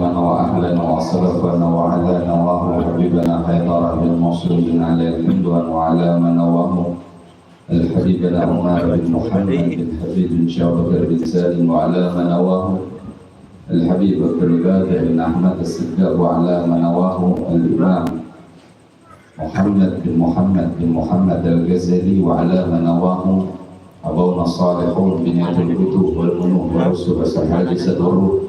قدمنا وأهلنا وأسلافنا وعلانا وأهل حبيبنا حيدر بن المصريين على الهندوان وعلى من نواه الحبيبنا عمر بن محمد بن حبيب بن شعبة بن سالم وعلى من نواه الحبيب بن بدر بن أحمد الصديق وعلى من نواه الإمام محمد بن محمد الغزالي وعلى من نواه أبونا الصالحون بنية الكتب والمنوح ورسل الحادثة والروح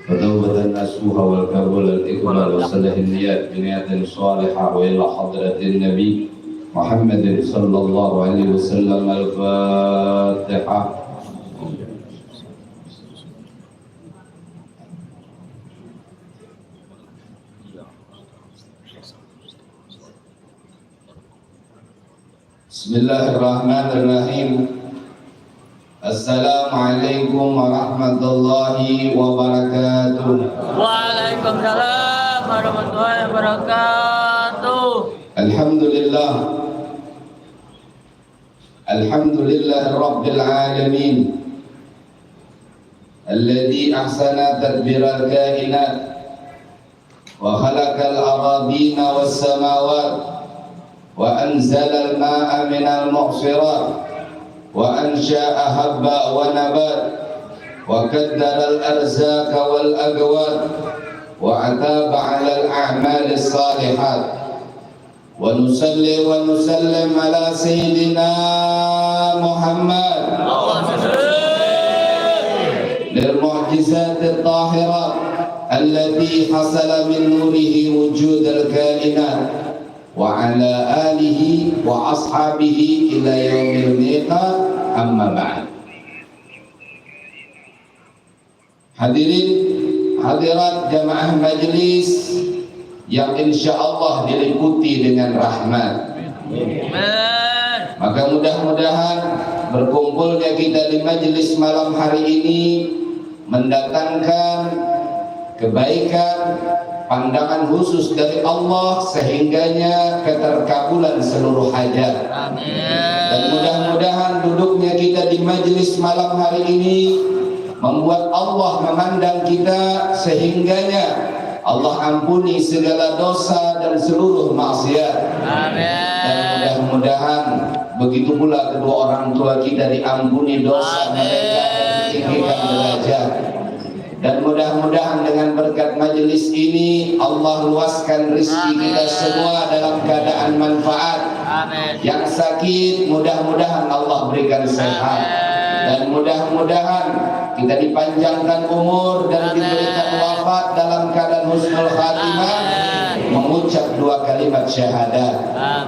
فتوبة النسوح والكبول الإقبال وصلح النيات بنية صالحة وإلى حضرة النبي محمد صلى الله عليه وسلم. الفاتحة. Bismillahirrahmanirrahim. Assalamualaikum warahmatullahi wabarakatuh. Waalaikumsalam warahmatullahi wabarakatuh. Alhamdulillah. Alhamdulillah Rabbil alamin. Alladhi ahsana tadbiral kainat wa khalaqal aradina was samawat wa anzalal ma'a minal mu'sirat wa ansha'a habba wa nabat wa qaddaral arzaka wal agwat wa ataba 'alal a'malis salihat wa nusalli wa nusallim ala sayyidina Muhammad lil mu'jizatit tahirat allati hasala min nurihi wujudal kainat wa ala alihi wa ashabihi ila yaumil miqat. Amma ba'd. Hadirin hadirat jamaah majelis yang insyaallah diliputi dengan rahmat. Maka mudah-mudahan berkumpulnya kita di majelis malam hari ini mendatangkan kebaikan, pandangan khusus dari Allah sehingganya keterkabulan seluruh hajat. Dan mudah-mudahan duduknya kita di majelis malam hari ini membuat Allah memandang kita sehingganya Allah ampuni segala dosa dan seluruh maksiat. Dan mudah-mudahan begitu pula kedua orang tua kita diampuni dosa mereka dan ditinggikan derajat. Dan mudah-mudahan dengan berkat majelis ini Allah luaskan rezeki kita semua dalam keadaan manfaat. Yang sakit mudah-mudahan Allah berikan sehat. Dan mudah-mudahan kita dipanjangkan umur dan diberikan wafat dalam keadaan husnul khatimah, mengucap dua kalimat syahadat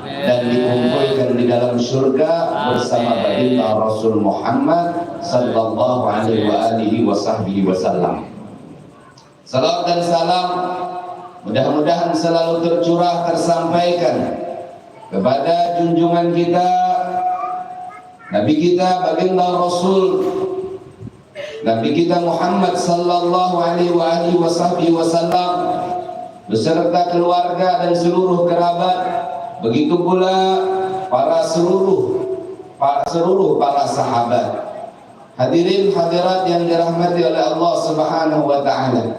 dan dikumpulkan di dalam surga bersama baginda Rasul Muhammad sallallahu alaihi wasallam. Salam dan salam mudah-mudahan selalu tercurah tersampaikan kepada junjungan kita, Nabi kita baginda Rasul, Nabi kita Muhammad sallallahu alaihi wasallam beserta keluarga dan seluruh kerabat, begitu pula seluruh para sahabat. Hadirin hadirat yang dirahmati oleh Allah Subhanahu wa taala,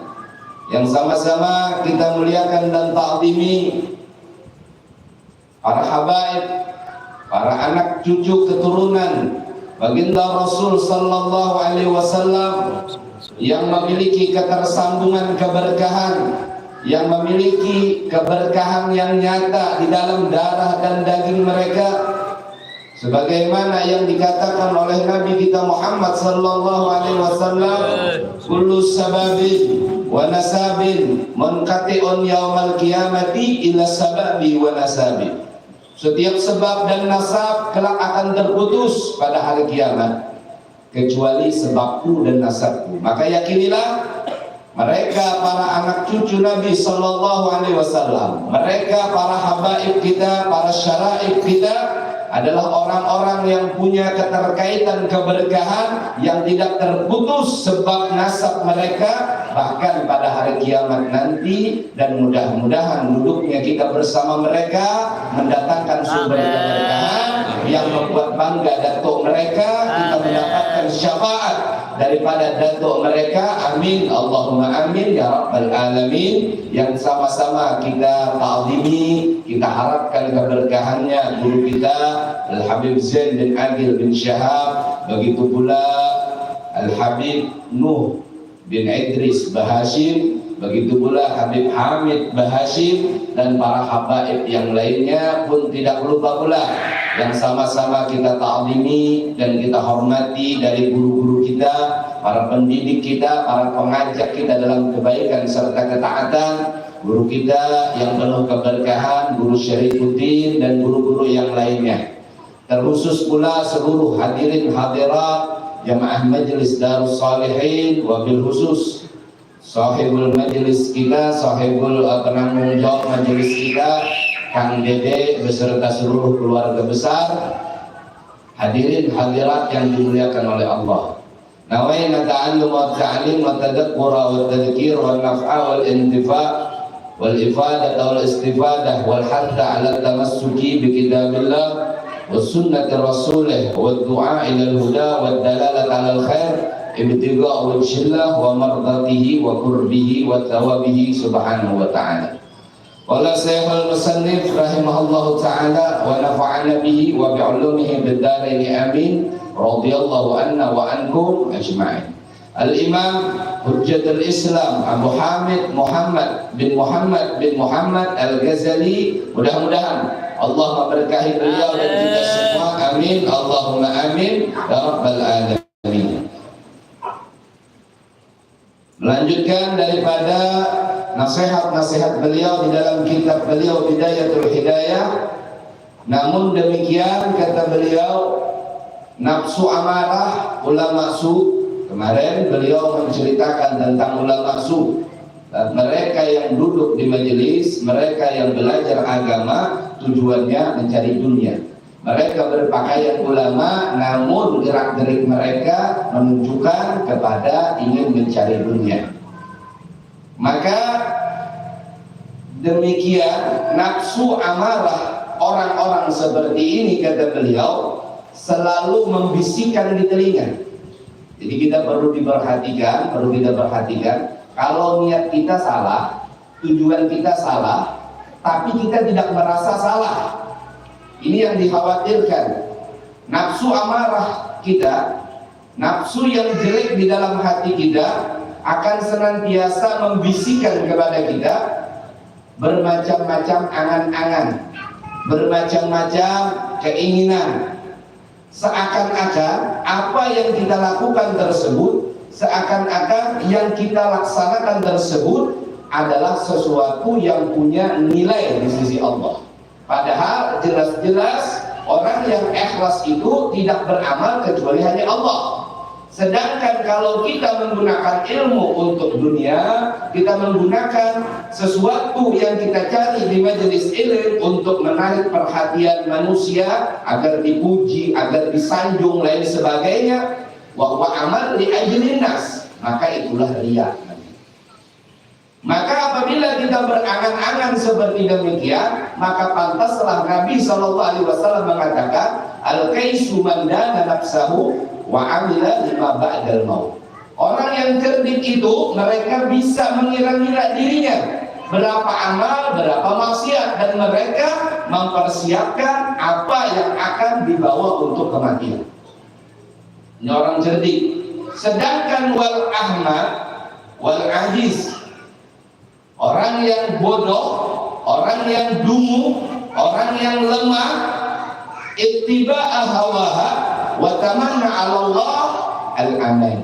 yang sama-sama kita muliakan dan ta'zimi para habaib, para anak cucu keturunan baginda Rasul sallallahu alaihi wasallam yang memiliki ketersambungan keberkahan, yang memiliki keberkahan yang nyata di dalam darah dan daging mereka, sebagaimana yang dikatakan oleh Nabi kita Muhammad sallallahu alaihi wasallam, kullu sababin wa nasabin munqati'un yaumal qiyamati ila sababi wa nasabi. Setiap sebab dan nasab kelak akan terputus pada hari kiamat kecuali sebabku dan nasabku. Maka yakinilah mereka para anak cucu Nabi sallallahu alaihi wasallam, mereka para habaib kita, para syaraib kita adalah orang-orang yang punya keterkaitan keberkahan yang tidak terputus sebab nasab mereka bahkan pada hari kiamat nanti. Dan mudah-mudahan duduknya kita bersama mereka mendatangkan sumber keberkahan yang membuat bangga datuk mereka, kita mendapatkan syafaat daripada datuk mereka. Amin, Allahumma amin ya rabbal alamin. Yang sama-sama kita ta'zimi, kita harapkan keberkahannya guru kita Al-Habib Zain bin Adil bin Syahab, begitu pula Al-Habib Nuh bin Idris Bahashim, begitu pula Habib Hamid Bahashim, dan para habaib yang lainnya pun tidak lupa pula yang sama-sama kita ta'zimi dan kita hormati dari guru-guru kita, para pendidik kita, para pengajak kita dalam kebaikan serta ketaatan, guru kita yang penuh keberkahan, guru Syarifuddin dan guru-guru yang lainnya. Terkhusus pula seluruh hadirin hadirat jamaah Majelis Darus Salihin, wabil khusus sahibul majelis kita, sahibul penanggung jawab majelis kita, Kang Dede beserta seluruh keluarga besar, hadirin hadirat yang dimuliakan oleh Allah. Nawaina ta'allum wa ta'lim wa tadabbur wa tadhkir wa naf'a wal intifa' wal ifadah wal istifadah wal hadda 'ala tamassuki bi kitabillah wa sunnati rasulih wa du'a ila al-huda wa dalalah 'ala al-khair ibtigha' wajhillah wa mardatihi wa qurbihi wa thawabihi subhanahu wa ta'ala. Qala Syekhul Musannif rahimahullahu ta'ala wa nafa'ana bihi wa bi'ulumihi bid-dharain amin radhiyallahu anna wa ankum ajma'in. Al-Imam Hujjatul Islam Abu Hamid Muhammad bin Muhammad Al-Ghazali, mudah-mudahan Allah memberkahi beliau dan kita semua. Amin, Allahumma amin ya rabbal alamin. Melanjutkan daripada nasihat-nasihat beliau di dalam kitab beliau Bidayatul Hidayah. Namun demikian kata beliau, nafsu amarah, ulama su. Kemarin beliau menceritakan tentang ulama su. Mereka yang duduk di majelis, mereka yang belajar agama, tujuannya mencari dunia. Mereka berpakaian ulama, namun gerak-gerik mereka menunjukkan kepada ingin mencari dunia. Maka demikian nafsu amarah orang-orang seperti ini, kata beliau, selalu membisikkan di telinga. Jadi kita perlu diperhatikan, kalau niat kita salah, tujuan kita salah, tapi kita tidak merasa salah. Ini yang dikhawatirkan. Nafsu amarah kita, nafsu yang jelek di dalam hati kita akan senantiasa membisikkan kepada kita bermacam-macam angan-angan, bermacam-macam keinginan. Seakan-akan apa yang kita lakukan tersebut, seakan-akan yang kita laksanakan tersebut adalah sesuatu yang punya nilai di sisi Allah. Padahal jelas-jelas orang yang ikhlas itu tidak beramal kecuali hanya Allah. Sedangkan kalau kita menggunakan ilmu untuk dunia, kita menggunakan sesuatu yang kita cari di majelis ilmu untuk menarik perhatian manusia agar dipuji, agar disanjung, lain sebagainya, wa amal li ajlin nas, maka itulah riya. Maka apabila kita berangan-angan seperti demikian, maka pantaslah Nabi SAW mengatakan, al-kaisu man dana nafsahu wa amila lima ba'dal maut. Orang yang cerdik itu mereka bisa mengira-ngira dirinya berapa amal, berapa maksiat, dan mereka mempersiapkan apa yang akan dibawa untuk kematian. Ini orang cerdik. Sedangkan wal ahmad wal ajiz, orang yang bodoh, orang yang dungu, orang yang lemah, ittiba'a hawaha wa tamanna 'ala Allah al-amal.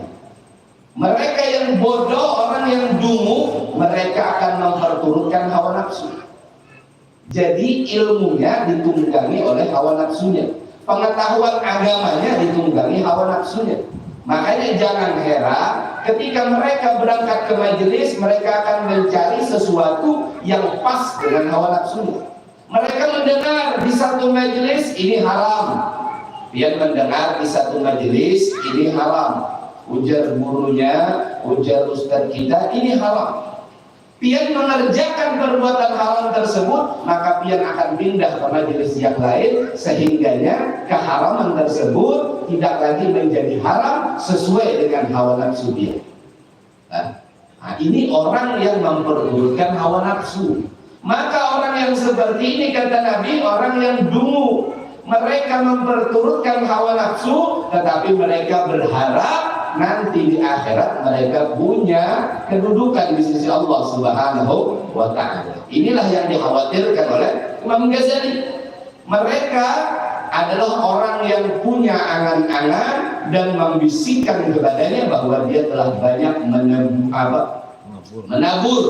Mereka yang bodoh, orang yang dungu, mereka akan memperturutkan hawa nafsu. Jadi ilmunya ditunggangi oleh hawa nafsunya, pengetahuan agamanya ditunggangi hawa nafsunya. Makanya jangan heran ketika mereka berangkat ke majelis, mereka akan mencari sesuatu yang pas dengan hawa nafsunya. Mereka mendengar di satu majelis ini haram, dia mendengar di satu majelis ini haram, ujar gurunya, ujar ustaz kita ini haram. Pian mengerjakan perbuatan haram tersebut, maka pian akan pindah ke majelis yang lain, sehingganya keharaman tersebut tidak lagi menjadi haram sesuai dengan hawa nafsu dia. Nah, ini orang yang memperturutkan hawa nafsu. Maka orang yang seperti ini, kata Nabi, orang yang dungu. Mereka memperturutkan hawa nafsu, tetapi mereka berharap nanti di akhirat mereka punya kedudukan di sisi Allah Subhanahu wa Ta'ala. Inilah yang dikhawatirkan oleh Imam Ghazali. Mereka adalah orang yang punya angan-angan dan membisikkan kepadanya bahwa dia telah banyak menabur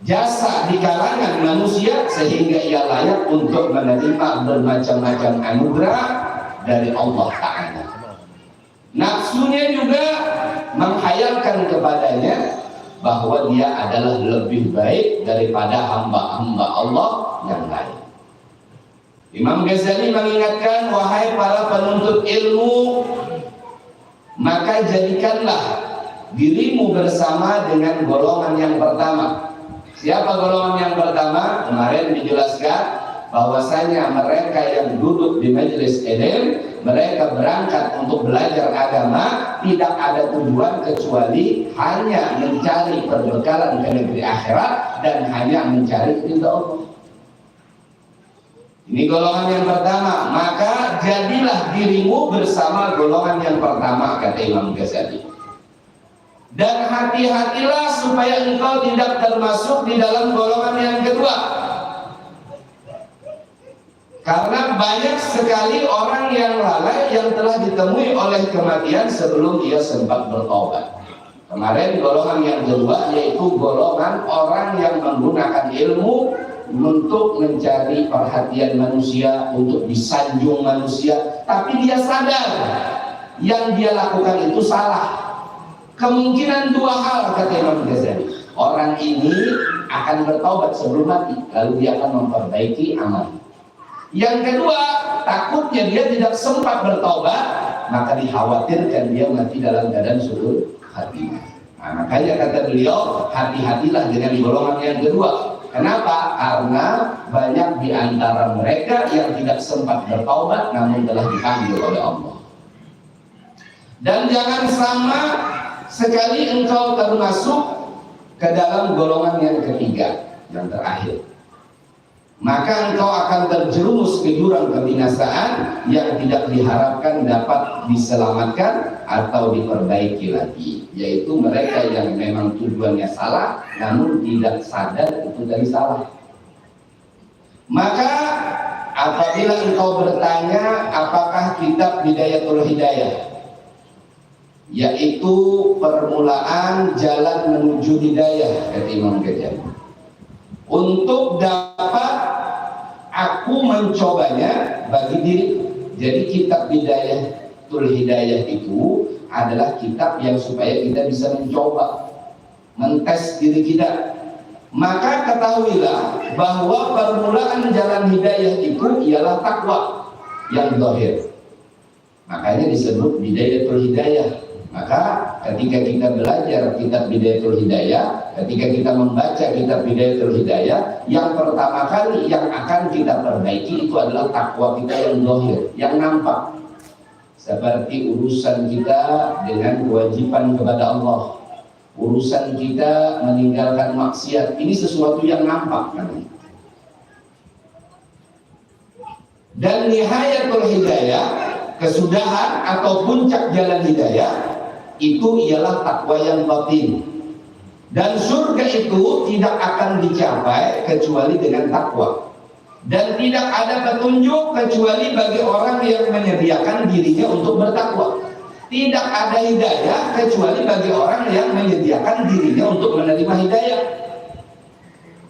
jasa di kalangan manusia sehingga ia layak untuk menerima bermacam-macam anugerah dari Allah Ta'ala. Nafsunya juga menghayalkan kepadanya bahwa dia adalah lebih baik daripada hamba-hamba Allah yang lain. Imam Ghazali mengingatkan, wahai para penuntut ilmu, maka jadikanlah dirimu bersama dengan golongan yang pertama. Siapa golongan yang pertama? Kemarin dijelaskan bahwasanya mereka yang duduk di majelis ilmu, mereka berangkat untuk belajar agama, tidak ada tujuan kecuali hanya mencari perbekalan ke negeri akhirat dan hanya mencari ridha Allah. Ini golongan yang pertama. Maka jadilah dirimu bersama golongan yang pertama, kata Imam Ghazali. Dan hati-hatilah supaya engkau tidak termasuk di dalam golongan yang kedua. Karena banyak sekali orang yang lalai yang telah ditemui oleh kematian sebelum ia sempat bertobat. Kemarin golongan yang kedua yaitu golongan orang yang menggunakan ilmu untuk mencari perhatian manusia, untuk disanjung manusia, tapi dia sadar yang dia lakukan itu salah. Kemungkinan dua hal, kata Imam Ghazali. Orang ini akan bertaubat sebelum mati, lalu dia akan memperbaiki amal. Yang kedua, takutnya dia tidak sempat bertaubat, maka dikhawatirkan dia mati dalam keadaan surur hati. Nah, makanya kata beliau, hati-hatilah dengan golongan yang kedua. Kenapa? Karena banyak di antara mereka yang tidak sempat bertaubat namun telah dipanggil oleh Allah. Dan jangan sama sekali engkau termasuk ke dalam golongan yang ketiga, yang terakhir. Maka engkau akan terjerumus ke jurang kebinasaan yang tidak diharapkan dapat diselamatkan atau diperbaiki lagi, yaitu mereka yang memang tujuannya salah namun tidak sadar itu dari salah. Maka apabila engkau bertanya apakah kitab Bidayatul Hidayah, yaitu permulaan jalan menuju hidayah, kata Imam Ghazali, untuk dapat aku mencobanya bagi diri. Jadi kitab Bidayatul Hidayah itu adalah kitab yang supaya kita bisa mencoba, mentes diri kita. Maka ketahuilah bahwa permulaan jalan hidayah itu ialah takwa yang zahir. Makanya disebut Bidayatul Hidayah. Maka ketika kita belajar kitab Bidayatul Hidayah, ketika kita membaca kitab Bidayatul Hidayah, yang pertama kali yang akan kita perbaiki itu adalah takwa kita yang zahir, yang nampak. Seperti urusan kita dengan kewajiban kepada Allah, urusan kita meninggalkan maksiat, ini sesuatu yang nampak kan? Dan nihayatul hidayah, kesudahan atau puncak jalan hidayah, itu ialah takwa yang batin. Dan surga itu tidak akan dicapai kecuali dengan takwa. Dan tidak ada petunjuk kecuali bagi orang yang menyediakan dirinya untuk bertakwa. Tidak ada hidayah kecuali bagi orang yang menyediakan dirinya untuk menerima hidayah.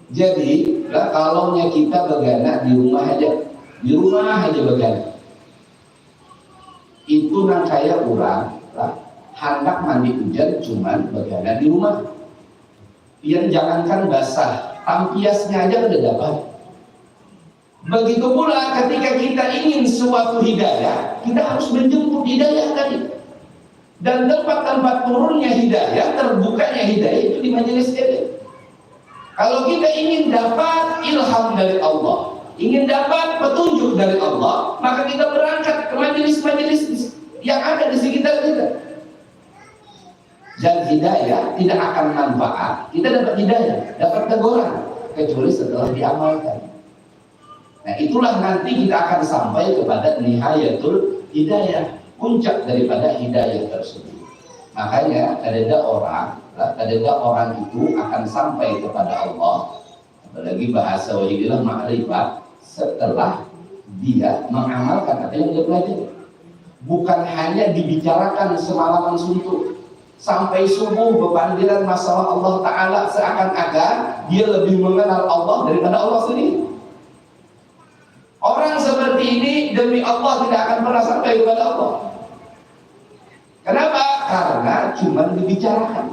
Jadi, kalau kita begana di rumah aja begana. Itu nang kaya orang lah. Hendak mandi hujan cuman begana di rumah. Yang jangankan basah, tampiasnya aja udah dapat. Begitu pula ketika kita ingin suatu hidayah, kita harus menjemput hidayah tadi. Dan tempat-tempat turunnya hidayah, terbukanya hidayah itu di majelis ilmu. Kalau kita ingin dapat ilham dari Allah, ingin dapat petunjuk dari Allah, maka kita berangkat ke majelis-majelis yang ada di sekitar kita. Dan hidayah tidak akan manfaat, kita dapat hidayah, dapat teguran, kecuali setelah diamalkan. Nah itulah nanti kita akan sampai kepada nihayatul hidayah, puncak daripada hidayah tersebut. Makanya ada orang itu akan sampai kepada Allah, apalagi bahasa wahidilah ma'rifat, setelah dia mengamalkan apa yang dia pelajari. Bukan hanya dibicarakan semalaman suntuk, sampai subuh berpanggilan masalah Allah Ta'ala, seakan-akan dia lebih mengenal Allah daripada Allah sendiri. Orang seperti ini demi Allah tidak akan pernah sampai kepada Allah. Kenapa? Karena cuma dibicarakan.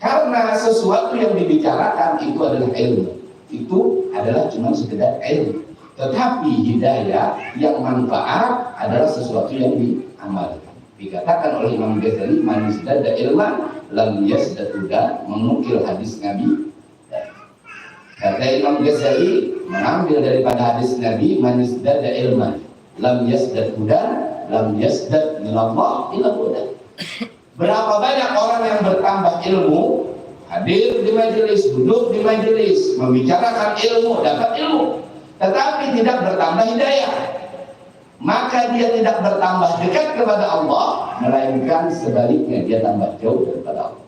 Karena sesuatu yang dibicarakan itu adalah ilmu. Itu adalah cuma sekedar ilmu. Tetapi hidayah yang manfaat adalah sesuatu yang diamalkan. Dikatakan oleh Imam Ghazali, man yazdada ilman lam yazdad huda, menukil hadis Nabi. Kata Imam Ghazali mengambil daripada hadis Nabi, man yazdada ilman lam yazdad huda, lam yazdad minallah illa huda. Berapa banyak orang yang bertambah ilmu, hadir di majelis, duduk di majelis, membicarakan ilmu, dapat ilmu, tetapi tidak bertambah hidayah. Maka dia tidak bertambah dekat kepada Allah, melainkan sebaliknya dia tambah jauh daripada Allah.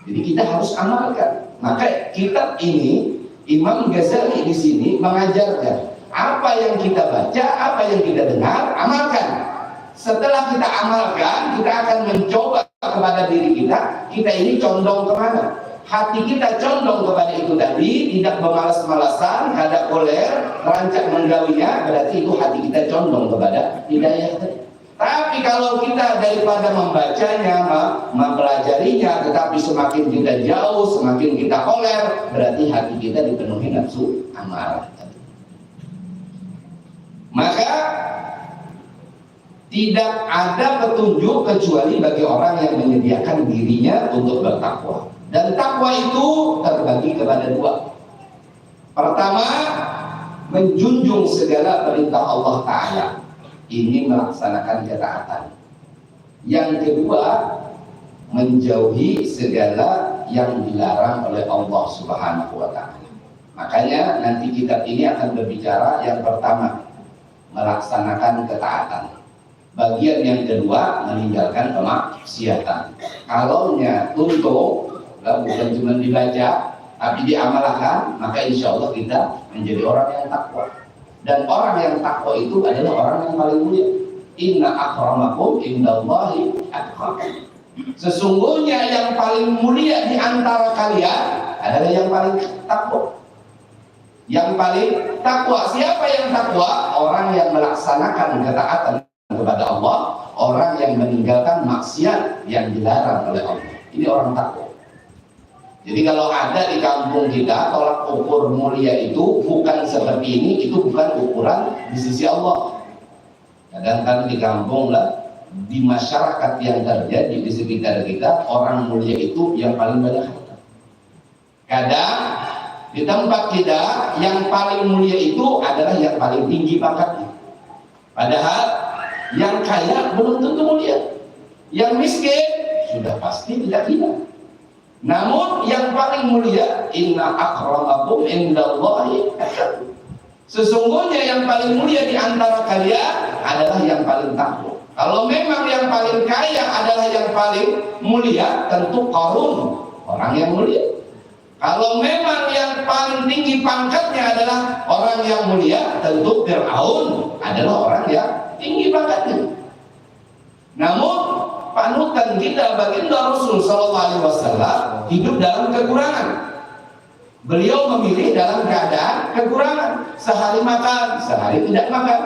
Jadi kita harus amalkan. Maka kitab ini Imam Ghazali di sini mengajarkan apa yang kita baca, apa yang kita dengar, amalkan. Setelah kita amalkan, kita akan mencoba kepada diri kita ini condong kemana? Hati kita condong kepada itu tadi, tidak bermalas-malasan, kada koler, rancak menggawinya, berarti itu hati kita condong kepada hidayah tadi. Tapi kalau kita daripada membacanya, mempelajarinya, tetapi semakin kita jauh, semakin kita koler, berarti hati kita dipenuhi nafsu amarah. Maka tidak ada petunjuk kecuali bagi orang yang menyediakan dirinya untuk bertakwa. Dan takwa itu terbagi kepada dua. Pertama, menjunjung segala perintah Allah Ta'ala, ini melaksanakan ketaatan. Yang kedua, menjauhi segala yang dilarang oleh Allah Subhanahu wa Ta'ala. Makanya nanti kitab ini akan berbicara yang pertama, melaksanakan ketaatan. Bagian yang kedua, meninggalkan kemaksiatan. Kalaunya tuntuk, bukan cuma dibaca, tapi diamalkan, maka insya Allah kita menjadi orang yang takwa. Dan orang yang takwa itu adalah orang yang paling mulia. Inna akramakum indallahi atqakum. Sesungguhnya yang paling mulia di antara kalian adalah yang paling takwa. Yang paling takwa, siapa yang takwa? Orang yang melaksanakan ketaatan kepada Allah, orang yang meninggalkan maksiat yang dilarang oleh Allah. Ini orang takwa. Jadi kalau ada di kampung kita tolak ukur mulia itu bukan seperti ini, itu bukan ukuran di sisi Allah. Kadang-kadang di kampung lah, di masyarakat yang terjadi di sekitar kita, orang mulia itu yang paling banyak harta. Kadang di tempat kita yang paling mulia itu adalah yang paling tinggi pangkatnya. Padahal yang kaya belum tentu mulia, yang miskin sudah pasti tidak hina. Namun yang paling mulia, inna akramakum indallahi atqakum. Sesungguhnya yang paling mulia di antara kalian adalah yang paling takwa. Kalau memang yang paling kaya adalah yang paling mulia, tentu Qarun, orang yang mulia. Kalau memang yang paling tinggi pangkatnya adalah orang yang mulia, tentu Fir'aun adalah orang yang tinggi pangkatnya. Namun panutan kita baginda Rasul SAW hidup dalam kekurangan. Beliau memilih dalam keadaan kekurangan. Sehari makan, sehari tidak makan.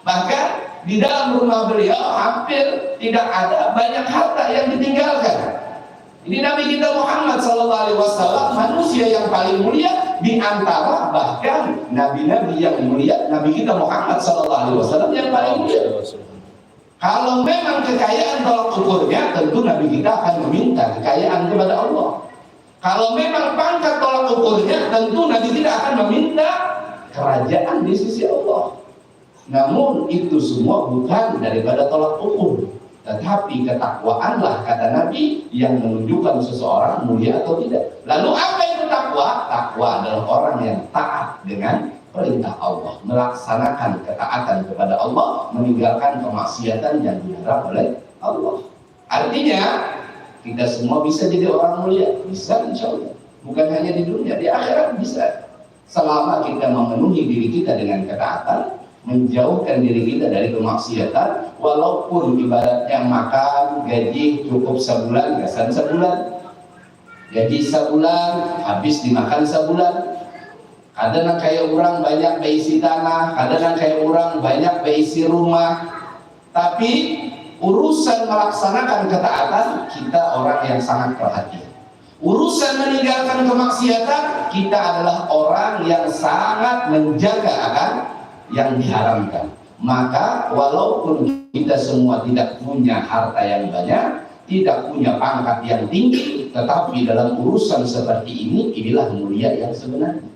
Bahkan di dalam rumah beliau hampir tidak ada banyak harta yang ditinggalkan. Ini Nabi kita Muhammad SAW, manusia yang paling mulia di antara bahkan nabi-nabi yang mulia. Nabi kita Muhammad SAW yang paling mulia. Kalau memang kekayaan tolak ukurnya, tentu Nabi kita akan meminta kekayaan kepada Allah. Kalau memang pangkat tolak ukurnya, tentu Nabi tidak akan meminta kerajaan di sisi Allah. Namun itu semua bukan daripada tolak ukur, tetapi ketakwaanlah kata Nabi yang menunjukkan seseorang mulia atau tidak. Lalu apa itu takwa? Takwa adalah orang yang taat dengan perintah Allah, melaksanakan ketaatan kepada Allah, meninggalkan kemaksiatan yang diharap oleh Allah. Artinya kita semua bisa jadi orang mulia, bisa insya Allah. Bukan hanya di dunia, di akhirat bisa. Selama kita memenuhi diri kita dengan ketaatan, menjauhkan diri kita dari kemaksiatan, walaupun ibaratnya makan gaji cukup sebulan, gasan sebulan, gaji sebulan habis dimakan sebulan. Kadang kayak orang banyak beisi tanah, kadang kayak orang banyak beisi rumah, tapi urusan melaksanakan ketaatan kita orang yang sangat perhatian. Urusan meninggalkan kemaksiatan kita adalah orang yang sangat menjaga akan yang diharamkan. Maka walaupun kita semua tidak punya harta yang banyak, tidak punya pangkat yang tinggi, tetapi dalam urusan seperti ini, inilah mulia yang sebenarnya.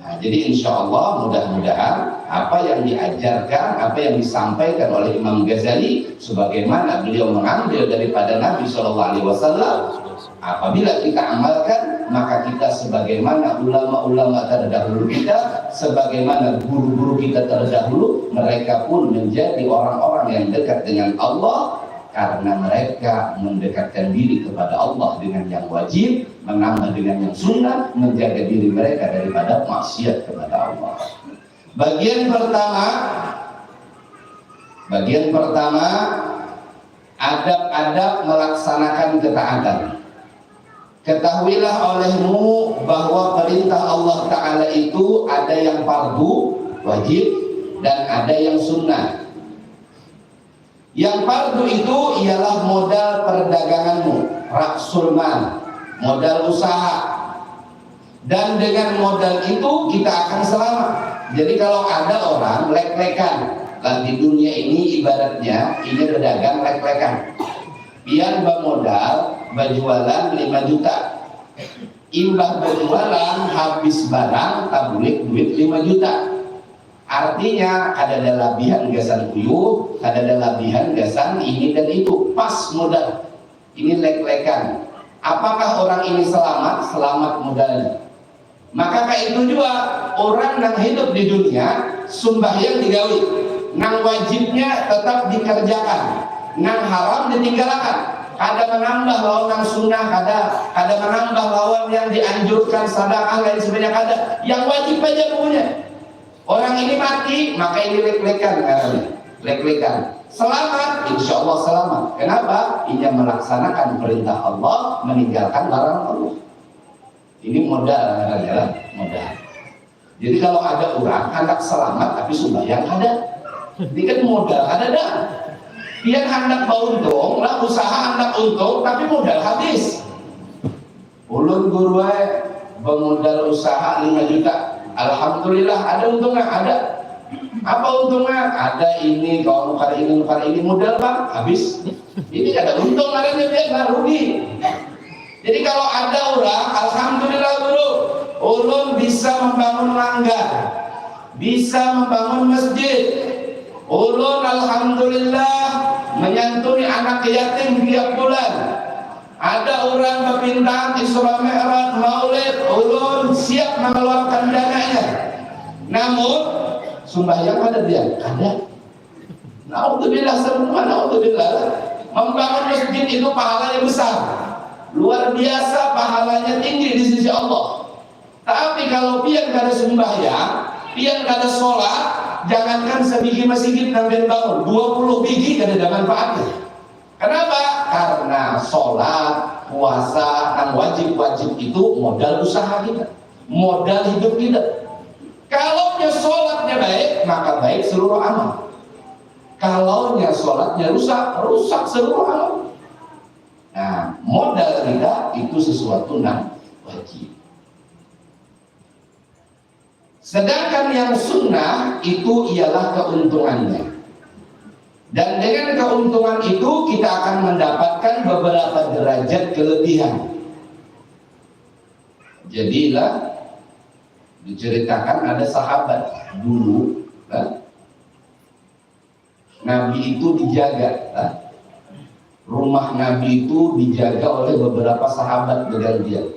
Nah, jadi insya Allah mudah-mudahan apa yang diajarkan, apa yang disampaikan oleh Imam Ghazali, sebagaimana beliau mengambil daripada Nabi SAW, apabila kita amalkan, maka kita sebagaimana ulama-ulama terdahulu kita, sebagaimana guru-guru kita terdahulu, mereka pun menjadi orang-orang yang dekat dengan Allah, karena mereka mendekatkan diri kepada Allah dengan yang wajib, menambah dengan yang sunnah, menjaga diri mereka daripada maksiat kepada Allah. Bagian pertama adab-adab melaksanakan ketaatan. Ketahuilah olehmu bahwa perintah Allah Ta'ala itu ada yang fardu, wajib, dan ada yang sunnah. Yang fardu itu ialah modal perdaganganmu, raksul mal, modal usaha. Dan dengan modal itu kita akan selamat. Jadi kalau ada orang lek-lekan, di dunia ini ibaratnya ini pedagang lek-lekan. Pian bermodal, berjualan 5 juta. Imbah berjualan, habis barang, tabulik duit 5 juta. Artinya ada labihan gasan uyuh, ada labihan gasan ini dan itu, pas modal. Ini lek-lekan. Apakah orang ini selamat? Selamat modalnya. Maka kayak itu juga orang yang hidup di dunia, sumbahyang digawi, nang wajibnya tetap dikerjakan, nang haram ditinggalkan. Ada menambah lawan yang sunnah, ada menambah lawan yang dianjurkan, sedekah lain sebagainya, ada yang wajib aja punya. Orang ini mati, maka ini lek-lekan karena lek-lekan. Selamat, insya Allah selamat. Kenapa? Ia melaksanakan perintah Allah, meninggalkan larangan Allah. Ini modal, adalah modal. Jadi kalau ada orang hendak selamat tapi sembahyang ada, ini kan modal ada dah. Dia hendak beruntung, lah usaha hendak untung, tapi modal habis. Ulun guru bermodal usaha 5 juta. Alhamdulillah ada untungnya, ada. Apa untungnya? Ada ini, kalau nukar ini modal bang, habis. Ini ada untung, adanya dia nggak rugi. Jadi kalau ada orang, alhamdulillah dulu, ulun bisa membangun langgar, bisa membangun masjid. Ulun alhamdulillah menyantuni anak yatim tiap bulan. Ada orang berpintaan Isra Mi'raj Maulid, ulun siap mengeluarkan dananya. Namun sembahyang ada dia? Ada. Naudzubillah, semua naudzubillah. Membangun masjid itu pahalanya besar, luar biasa, pahalanya tinggi di sisi Allah. Tapi kalau pian kada sembahyang, pian kada sholat, jangankan sebiji masjid nambil bangun, 20 biji kada ada manfaatnya. Kenapa? Karena sholat, puasa, dan wajib-wajib itu modal usaha kita, modal hidup kita. Kalau sholatnya baik, maka baik seluruh amal. Kalau sholatnya rusak seluruh amal. Nah, modal kita itu sesuatu yang wajib. Sedangkan yang sunnah itu ialah keuntungannya. Dan dengan keuntungan itu kita akan mendapatkan beberapa derajat kelebihan. Jadilah diceritakan ada sahabat dulu, Nabi itu dijaga. Rumah Nabi itu dijaga oleh beberapa sahabat bergantian.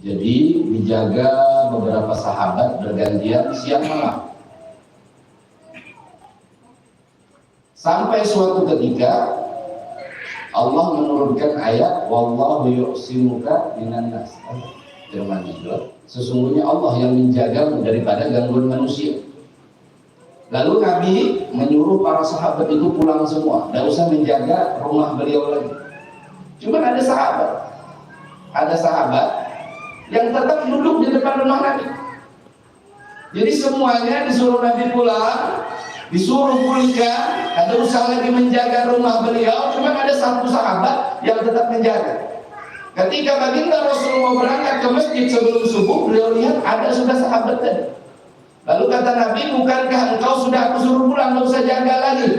Jadi dijaga beberapa sahabat bergantian siang malam. Sampai suatu ketika Allah menurunkan ayat wallahu yu'simuka minan nas. Firman Allah, sesungguhnya Allah yang menjaga daripada gangguan manusia. Lalu Nabi menyuruh para sahabat itu pulang semua, tidak usah menjaga rumah beliau lagi. Cuma ada sahabat yang tetap duduk di depan rumah Nabi. Jadi semuanya disuruh Nabi pulang, disuruh pulihkan, ada usaha lagi menjaga rumah beliau. Cuma ada satu sahabat yang tetap menjaga. Ketika baginda Rasul mau berangkat ke masjid sebelum subuh, beliau lihat ada sudah sahabat tadi. Lalu kata Nabi, bukankah engkau sudah aku suruh pulang, tidak usah jaga lagi?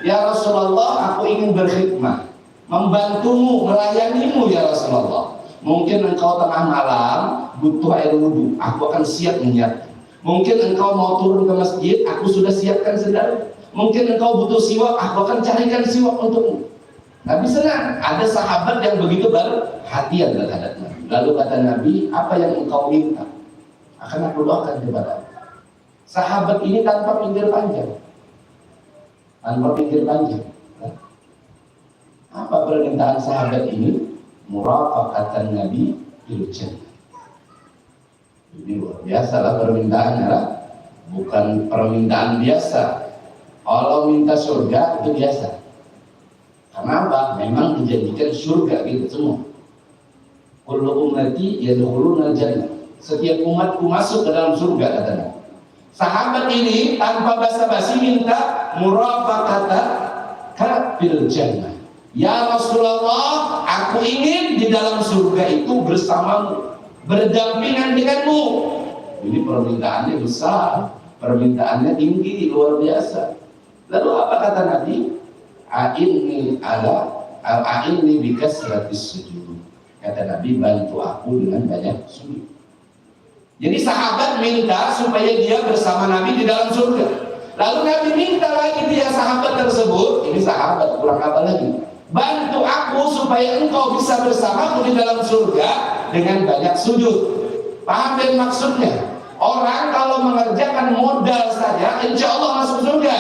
Ya Rasulullah, aku ingin berkhidmah, membantumu, melayanimu ya Rasulullah. Mungkin engkau tengah malam butuh air wudhu, aku akan siap menyiapkan. Mungkin engkau mau turun ke masjid, aku sudah siapkan sendal. Mungkin engkau butuh siwak, aku akan carikan siwak untukmu. Nabi senang, ada sahabat yang begitu berhatian terhadap Nabi. Lalu kata Nabi, apa yang engkau minta? Akan aku doakan kepada. Sahabat ini tanpa pinggir panjang. Apa permintaan sahabat ini? Murafaqatan Nabi fil jannah. Ini luar biasa lah permintaannya lah. Bukan permintaan biasa. Kalau minta surga itu biasa. Kenapa? Memang dijanjikan surga gitu semua. Kullu ummati yadkhuluna jannah. Setiap umatku masuk ke dalam surga katanya. Sahabat ini tanpa basa-basi minta murafaqata fil jannah. Ya Rasulullah, aku ingin di dalam surga itu bersamamu, berdampingan denganmu. Ini permintaannya besar, permintaannya tinggi, luar biasa. Lalu apa kata Nabi? A'inni bikasratis sujud. Kata Nabi, bantu aku dengan banyak sujud. Jadi sahabat minta supaya dia bersama Nabi di dalam surga. Lalu Nabi minta lagi dia sahabat tersebut, ini sahabat kurang apa lagi? Bantu aku supaya engkau bisa bersamaku di dalam surga dengan banyak sujud. Paham dan maksudnya? Orang kalau mengerjakan modal saja, insya Allah masuk surga.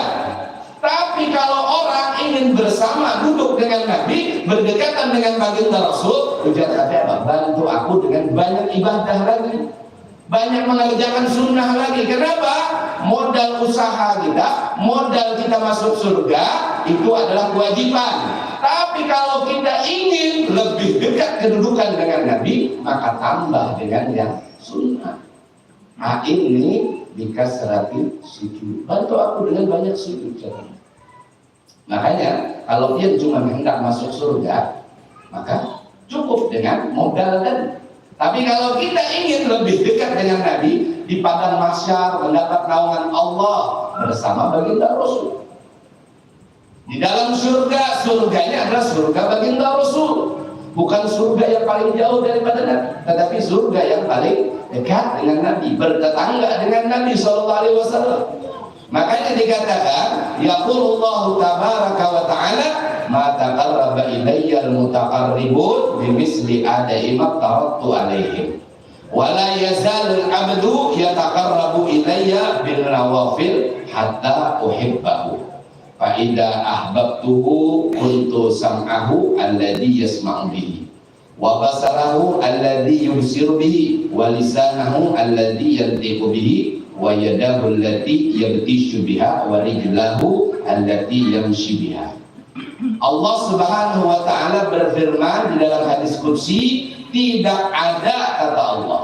Tapi kalau orang ingin bersama duduk dengan Nabi, berdekatan dengan baginda Rasul, ujar kata apa? Bantu aku dengan banyak ibadah lagi, banyak mengerjakan sunnah lagi. Kenapa? Modal usaha kita, modal kita masuk surga itu adalah kewajiban. Tapi kalau kita ingin lebih dekat kedudukan dengan Nabi, maka tambah dengan yang sunnah. Nah ini dikasrati sujud. Bantu aku dengan banyak sujud. Makanya kalau dia cuma hendak masuk surga, maka cukup dengan modal tadi. Tapi kalau kita ingin lebih dekat dengan Nabi, di padang mahsyar mendapat naungan Allah bersama baginda Rasul. Di dalam surga, surganya adalah surga baginda Rasul. Bukan surga yang paling jauh daripada Nabi, tetapi surga yang paling dekat dengan Nabi, bertetangga dengan Nabi SAW. Makanya dikatakan, yaqulullahu tabaraka wa ta'ala, ma taqarraba ilayya al-mutaqarribun bimisli adai ma tarattu alaihim wa la yazalul abdu yataqarrabu ilayya bil nawafil hatta uhibbahu fa idza ahbabtuhu kuntu sam'ahu alladhi yasma'u bihi wa basarahu alladhi yubsiru bihi wa lisanahu alladhi yantiqu bihi wa yadahu allati yabtishu biha wa rijlahu allati yamshi biha. Allah Subhanahu wa ta'ala berfirman di dalam hadis qudsi, tidak ada, kata Allah,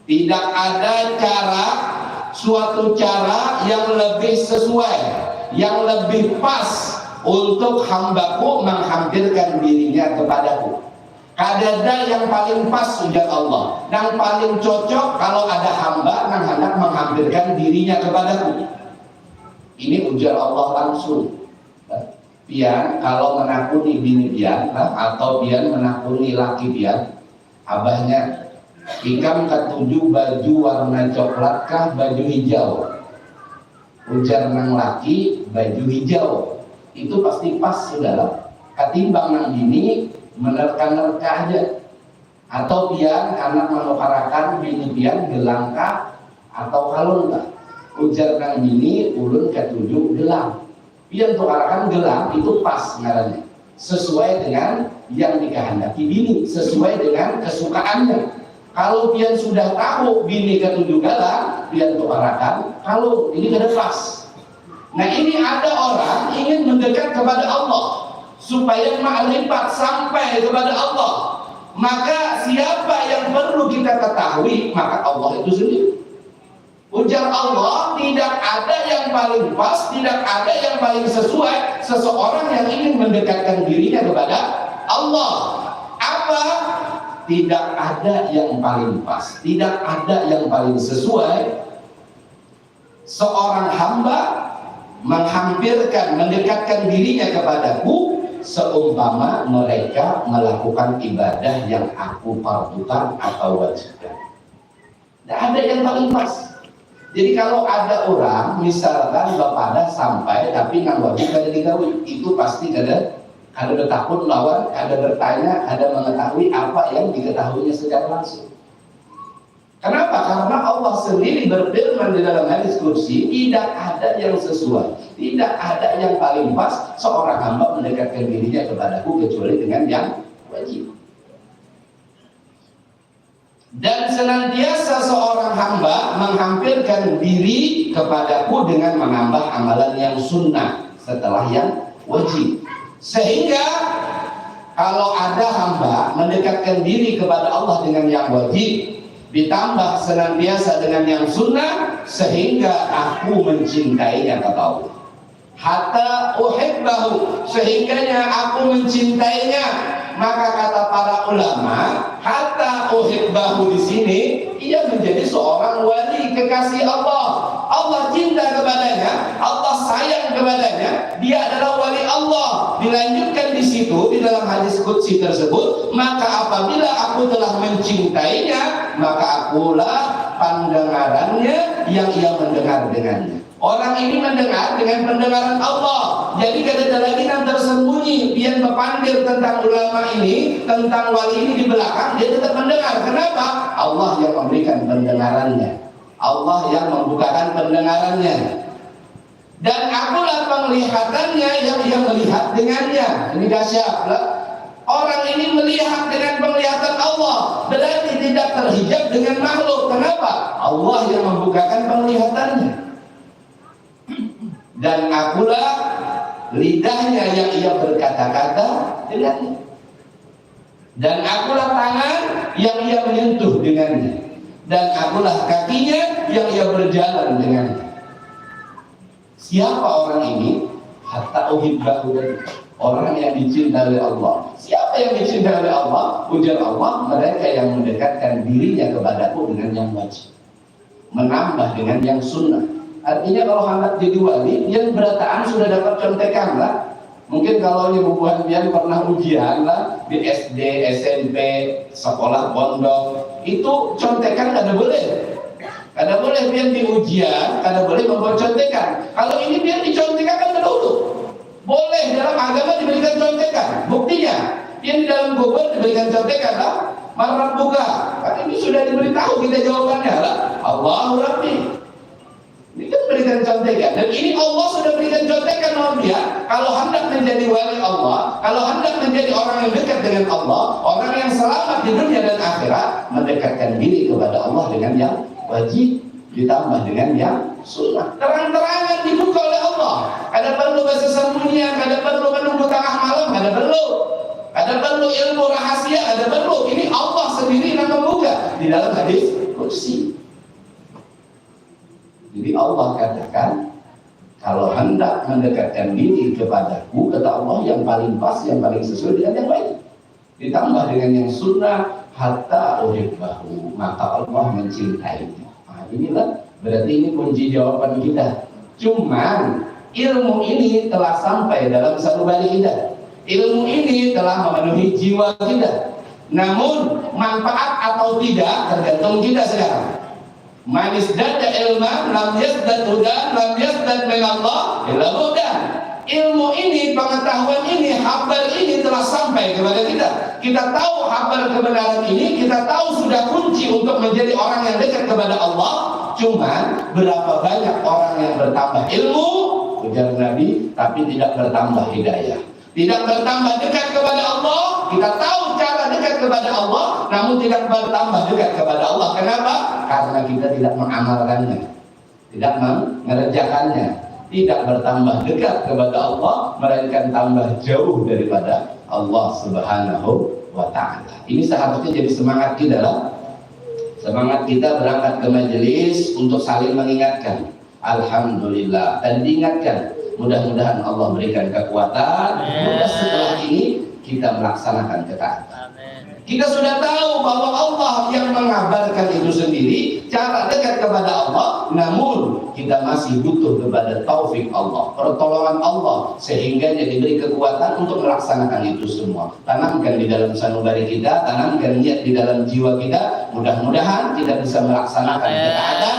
tidak ada suatu cara yang lebih sesuai, yang lebih pas untuk hambaku menghampirkan dirinya kepadaku. Kadada yang paling pas, ujar Allah, yang paling cocok kalau ada hamba yang hendak menghampirkan dirinya kepadaku. Ini ujar Allah langsung. Pian kalau menakuni bini pian atau pian menakuni laki pian, abahnya ikam ketujuh baju warna coklatkah baju hijau? ujar nang laki baju hijau itu pasti pas saudara. Katimbang nang bini menerka-nerka aja, atau pian anak menukarakan bini pian gelangka atau halun lah. Ujar nang bini ulun ketujuh gelang, pian tukarakan gelang itu pas ngarannya, sesuai dengan yang dikehendaki bini, sesuai dengan kesukaannya. Kalau pian sudah tahu bini ketujuh gelang, pian tukarakan kalau ini kada pas. Nah ini ada orang ingin mendekat kepada Allah supaya makrifat sampai kepada Allah. Maka siapa yang perlu kita ketahui? Maka Allah itu sendiri. Ujar Allah, tidak ada yang paling pas, tidak ada yang paling sesuai seseorang yang ingin mendekatkan dirinya kepada Allah. Apa? Tidak ada yang paling pas, tidak ada yang paling sesuai seorang hamba menghampirkan, mendekatkan dirinya kepadaku seumpama mereka melakukan ibadah yang aku fardukan atau wajibkan. Tidak ada yang paling pas. Jadi kalau ada orang misalkan bapada sampai tapi nang wajib kada digawi, itu pasti kada bertakut lawan, kada bertanya, kada mengetahui apa yang diketahuinya secara langsung. Kenapa? Karena Allah sendiri berfirman di dalam hadis kursi, tidak ada yang sesuai, tidak ada yang paling pas seorang hamba mendekatkan dirinya kepadaku kecuali dengan yang wajib. Dan senantiasa seorang hamba menghampirkan diri kepadaku dengan menambah amalan yang sunnah setelah yang wajib. Sehingga kalau ada hamba mendekatkan diri kepada Allah dengan yang wajib, ditambah senantiasa dengan yang sunnah, sehingga aku mencintainya, kata Allah. Hatta uhibbahu, sehingganya aku mencintainya. Maka kata para ulama, hatta uhibbahu di sini ia menjadi seorang wali kekasih Allah. Allah cinta kepadanya, Allah sayang kepadanya, dia adalah wali Allah. Dilanjutkan di situ di dalam hadis qudsi tersebut, maka apabila aku telah mencintainya, maka akulah pendengarannya yang ia mendengar dengannya. Orang ini mendengar dengan pendengaran Allah. Jadi kada ada lagi yang tersembunyi. Biar mepandir tentang ulama ini, tentang wali ini di belakang, dia tetap mendengar. Kenapa? Allah yang memberikan pendengarannya, Allah yang membukakan pendengarannya. Dan akulah penglihatannya yang ia melihat dengannya. Ini dahsyat. Orang ini melihat dengan penglihatan Allah, berarti tidak terhijab dengan makhluk. Kenapa? Allah yang membukakan penglihatannya. Dan akulah lidahnya yang ia berkata-kata dengannya. Dan akulah tangan yang ia menyentuh dengannya. Dan akulah kakinya yang ia berjalan dengannya. Siapa orang ini? Hatta uhibbahu, orang yang dicintai oleh Allah. Siapa yang dicintai oleh Allah? Ujar Allah, mereka yang mendekatkan dirinya kepadaku dengan yang wajib, menambah dengan yang sunnah. Artinya kalau hendak jadi wali, yang berataan sudah dapat contekan lah. Mungkin kalau ini bubuhan pian pernah ujian lah di SD, SMP, sekolah pondok, itu contekan kada boleh. Kada boleh pian di ujian, kada boleh membuat contekan. Kalau ini pian dicontekan kan dahulu. Boleh dalam agama diberikan contekan. Buktinya, pian di dalam Google diberikan contekan lah. Marah buka. Kan ini sudah diberitahu kita jawabannya lah. Allahu Rabbi. Ini kan berikan contekan, dan ini Allah sudah berikan contekan sama dia. Kalau hendak menjadi wali Allah, kalau hendak menjadi orang yang dekat dengan Allah, orang yang selamat di dunia dan akhirat, mendekatkan diri kepada Allah dengan yang wajib ditambah dengan yang sunnah. Terang-terangan dibuka oleh Allah. Ada perlu bersembunyian, ada perlu menunggu tengah malam, ada perlu. Ada perlu ilmu rahasia, ada perlu. Ini Allah sendiri yang membuka di dalam hadis kursi. Jadi Allah katakan, kalau hendak mendekatkan diri kepadaku, kata Allah, yang paling pas, yang paling sesuai dengan yang baik, ditambah dengan yang sunnah, hatta uhibbahu, maka Allah mencintainya. Nah, inilah berarti ini kunci jawaban kita. Cuman ilmu ini telah sampai dalam sanubari kita. Ilmu ini telah memenuhi jiwa kita. Namun manfaat atau tidak tergantung kita sekarang. Man izdada ilman lam yazdad hudan lam yazdad min Allah illa hudan. Ilmu ini, pengetahuan ini, kabar ini telah sampai kepada kita. Kita tahu kabar kebenaran ini, kita tahu sudah kunci untuk menjadi orang yang dekat kepada Allah. Cuman berapa banyak orang yang bertambah ilmu, ujar Nabi, tapi tidak bertambah hidayah, tidak bertambah dekat kepada Allah. Kita tahu cara dekat kepada Allah, namun tidak bertambah dekat kepada Allah. Kenapa? Karena kita tidak mengamalkannya, tidak mengerjakannya. Tidak bertambah dekat kepada Allah, melainkan tambah jauh daripada Allah Subhanahu wa Ta'ala. Ini seharusnya jadi semangat kita lah. Semangat kita berangkat ke majelis untuk saling mengingatkan. Alhamdulillah. Dan diingatkan, mudah-mudahan Allah berikan kekuatan. Mudah setelah ini kita melaksanakan ketaatan. Kita sudah tahu bahwa Allah yang mengabarkan itu sendiri, cara dekat kepada Allah, namun kita masih butuh kepada taufik Allah, pertolongan Allah, sehingga diberi kekuatan untuk melaksanakan itu semua. Tanamkan di dalam sanubari kita, tanamkan niat di dalam jiwa kita, mudah-mudahan kita bisa melaksanakan ketaatan,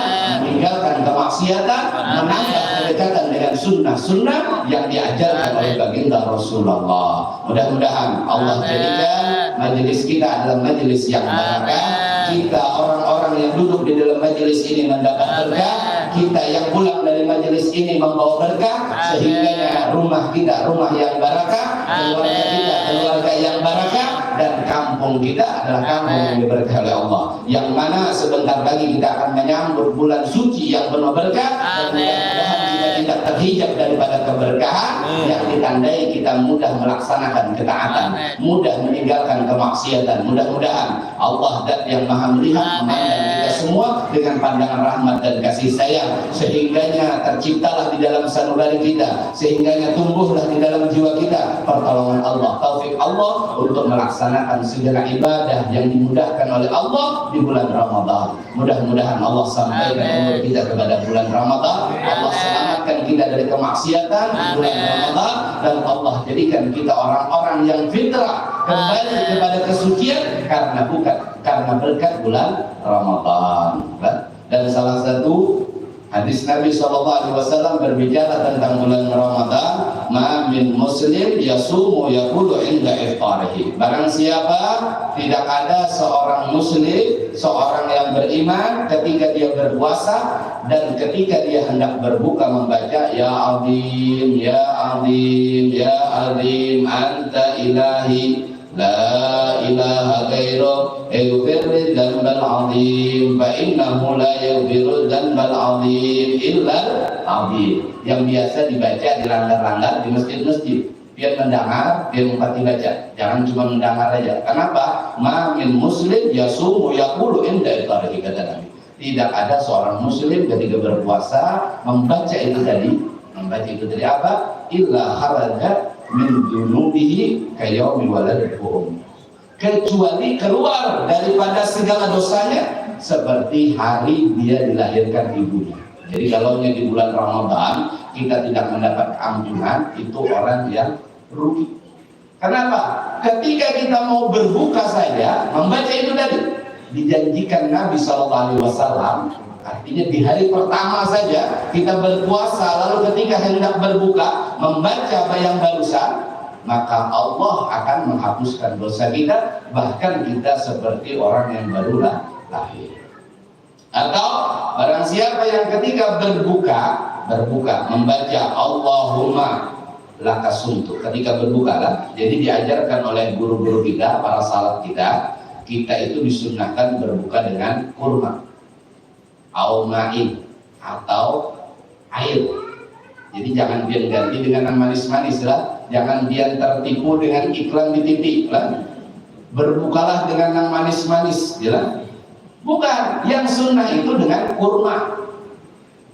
meninggalkan kemaksiatan, menambah kedekatan dengan sunnah-sunnah yang diajarkan oleh baginda Rasulullah. Mudah-mudahan Allah jadikan majelis kita adalah majelis yang barakah. Kita orang-orang yang duduk di dalam majelis ini mendapat berkah. Kita yang pulang dari majelis ini membawa berkah, sehingga rumah kita rumah yang barakah, keluarga kita keluarga yang barakah, dan kampung kita adalah kampung yang diberkahi oleh Allah. Yang mana sebentar lagi kita akan menyambut bulan suci yang penuh berkah, dan mudah-mudahan kita tidak terhijab daripada keberkahan yang ditandai kita mudah melaksanakan ketaatan, mudah meninggalkan kemaksiatan. Mudah-mudahan Allah Dat yang Maha Melihat memandang kita semua dengan pandangan rahmat dan kasih sayang, sehingganya terciptalah di dalam sanubari kita, sehingganya tumbuhlah di dalam jiwa kita pertolongan Allah, taufik Allah untuk melaksanakan segala ibadah yang dimudahkan oleh Allah di bulan Ramadan. Mudah-mudahan Allah sampaikan umur kita kepada bulan Ramadan, Allah selamatkan kita dari kemaksiatan di bulan Ramadan, dan Allah jadikan kita orang-orang yang fitrah, kembali kepada kesucian karena berkat bulan Ramadan. Dan salah satu hadis Nabi SAW berbicara tentang bulan Ramadan, ma min muslim yasumu yaqulu inda iftarihi. Barang siapa, tidak ada seorang muslim, seorang yang beriman, ketika dia berpuasa dan ketika dia hendak berbuka membaca ya azim ya azim ya azim anta ilahi la ilaha ghairu yaghfir dzambal azim fa innahu la yaghfiru dzambal azim illa azim. Yang biasa dibaca di langgar-langgar di masjid-masjid, biar mendengar, biar mempati baca, jangan cuma mendengar aja. Kenapa? Ma min muslim yasumu yaqulu inda iftarihi, kata Nabi. Tidak ada seorang muslim ketika berpuasa membaca itu tadi apa? Illa kharaja min dunubihi kayaumi waladatuhum, kecuali keluar daripada segala dosanya seperti hari dia dilahirkan ibunya. Jadi kalau di bulan Ramadan kita tidak mendapat ampunan, itu orang yang rugi. Kenapa? Ketika kita mau berbuka saja membaca itu tadi, dijanjikan Nabi SAW, artinya di hari pertama saja kita berpuasa, lalu ketika hendak berbuka membaca yang barusan, maka Allah akan menghapuskan dosa kita, bahkan kita seperti orang yang baru lahir. Atau barang siapa yang ketika berbuka membaca Allahumma lakasuntu, ketika berbuka lah. Jadi diajarkan oleh guru-guru kita, para salaf kita itu disunnahkan berbuka dengan kurma au ma'in atau air. Jadi jangan biar ganti dengan yang manis-manis lah, jangan biar tertipu dengan iklan di TV lah. Berbukalah dengan yang manis-manis, ya. Bukan, yang sunnah itu dengan kurma.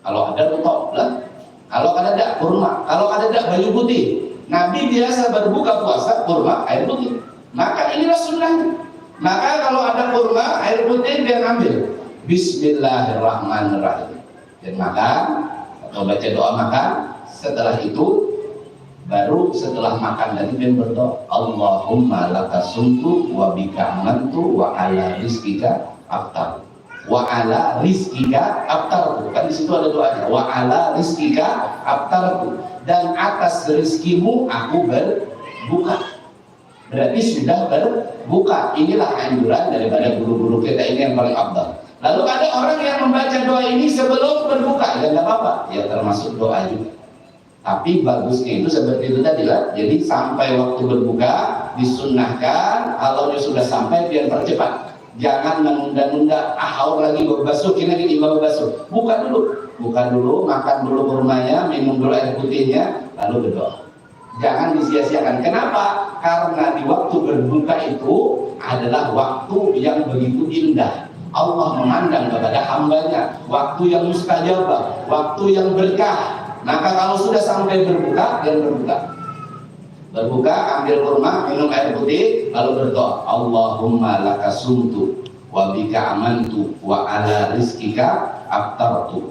Kalau ada rutok lah, kalau ada kurma, kalau ada baju putih. Nabi biasa berbuka puasa kurma air putih. Maka inilah sunnahnya. Maka kalau ada kurma air putih dia ambil. Bismillahirrahmanirrahim. Dan makan atau baca doa makan. Setelah itu baru setelah makan lagi dia berdoa, Allahumma lakasumtu wa bika amantu wa ala rizkika aftar. wa ala rizkika aftartu. Kan di situ ada doanya, wa ala rizkika aftartu, dan atas rizkimu aku berbuka. Berarti sudah berbuka. Inilah anjuran daripada guru-guru kita ini yang paling afdal. Lalu ada orang yang membaca doa ini sebelum berbuka, ya nggak apa-apa, ya termasuk doa juga. Tapi bagusnya itu seperti itu tadi lah. Jadi sampai waktu berbuka disunnahkan, kalau dia sudah sampai biar percepat. Jangan menunda-nunda, haur lagi berbasuh, kini baru basuh. Buka dulu, makan dulu kurmanya, minum dulu air putihnya, lalu berdoa. Jangan disia-siakan. Kenapa? Karena di waktu berbuka itu adalah waktu yang begitu indah. Allah memandang kepada hambanya, waktu yang mustajabah, waktu yang berkah. Maka kalau sudah sampai berbuka, dan berbuka, ambil kurma, minum air putih, lalu berdoa, Allahumma laka sumtu wa bika amantu wa ala rizkika aftartu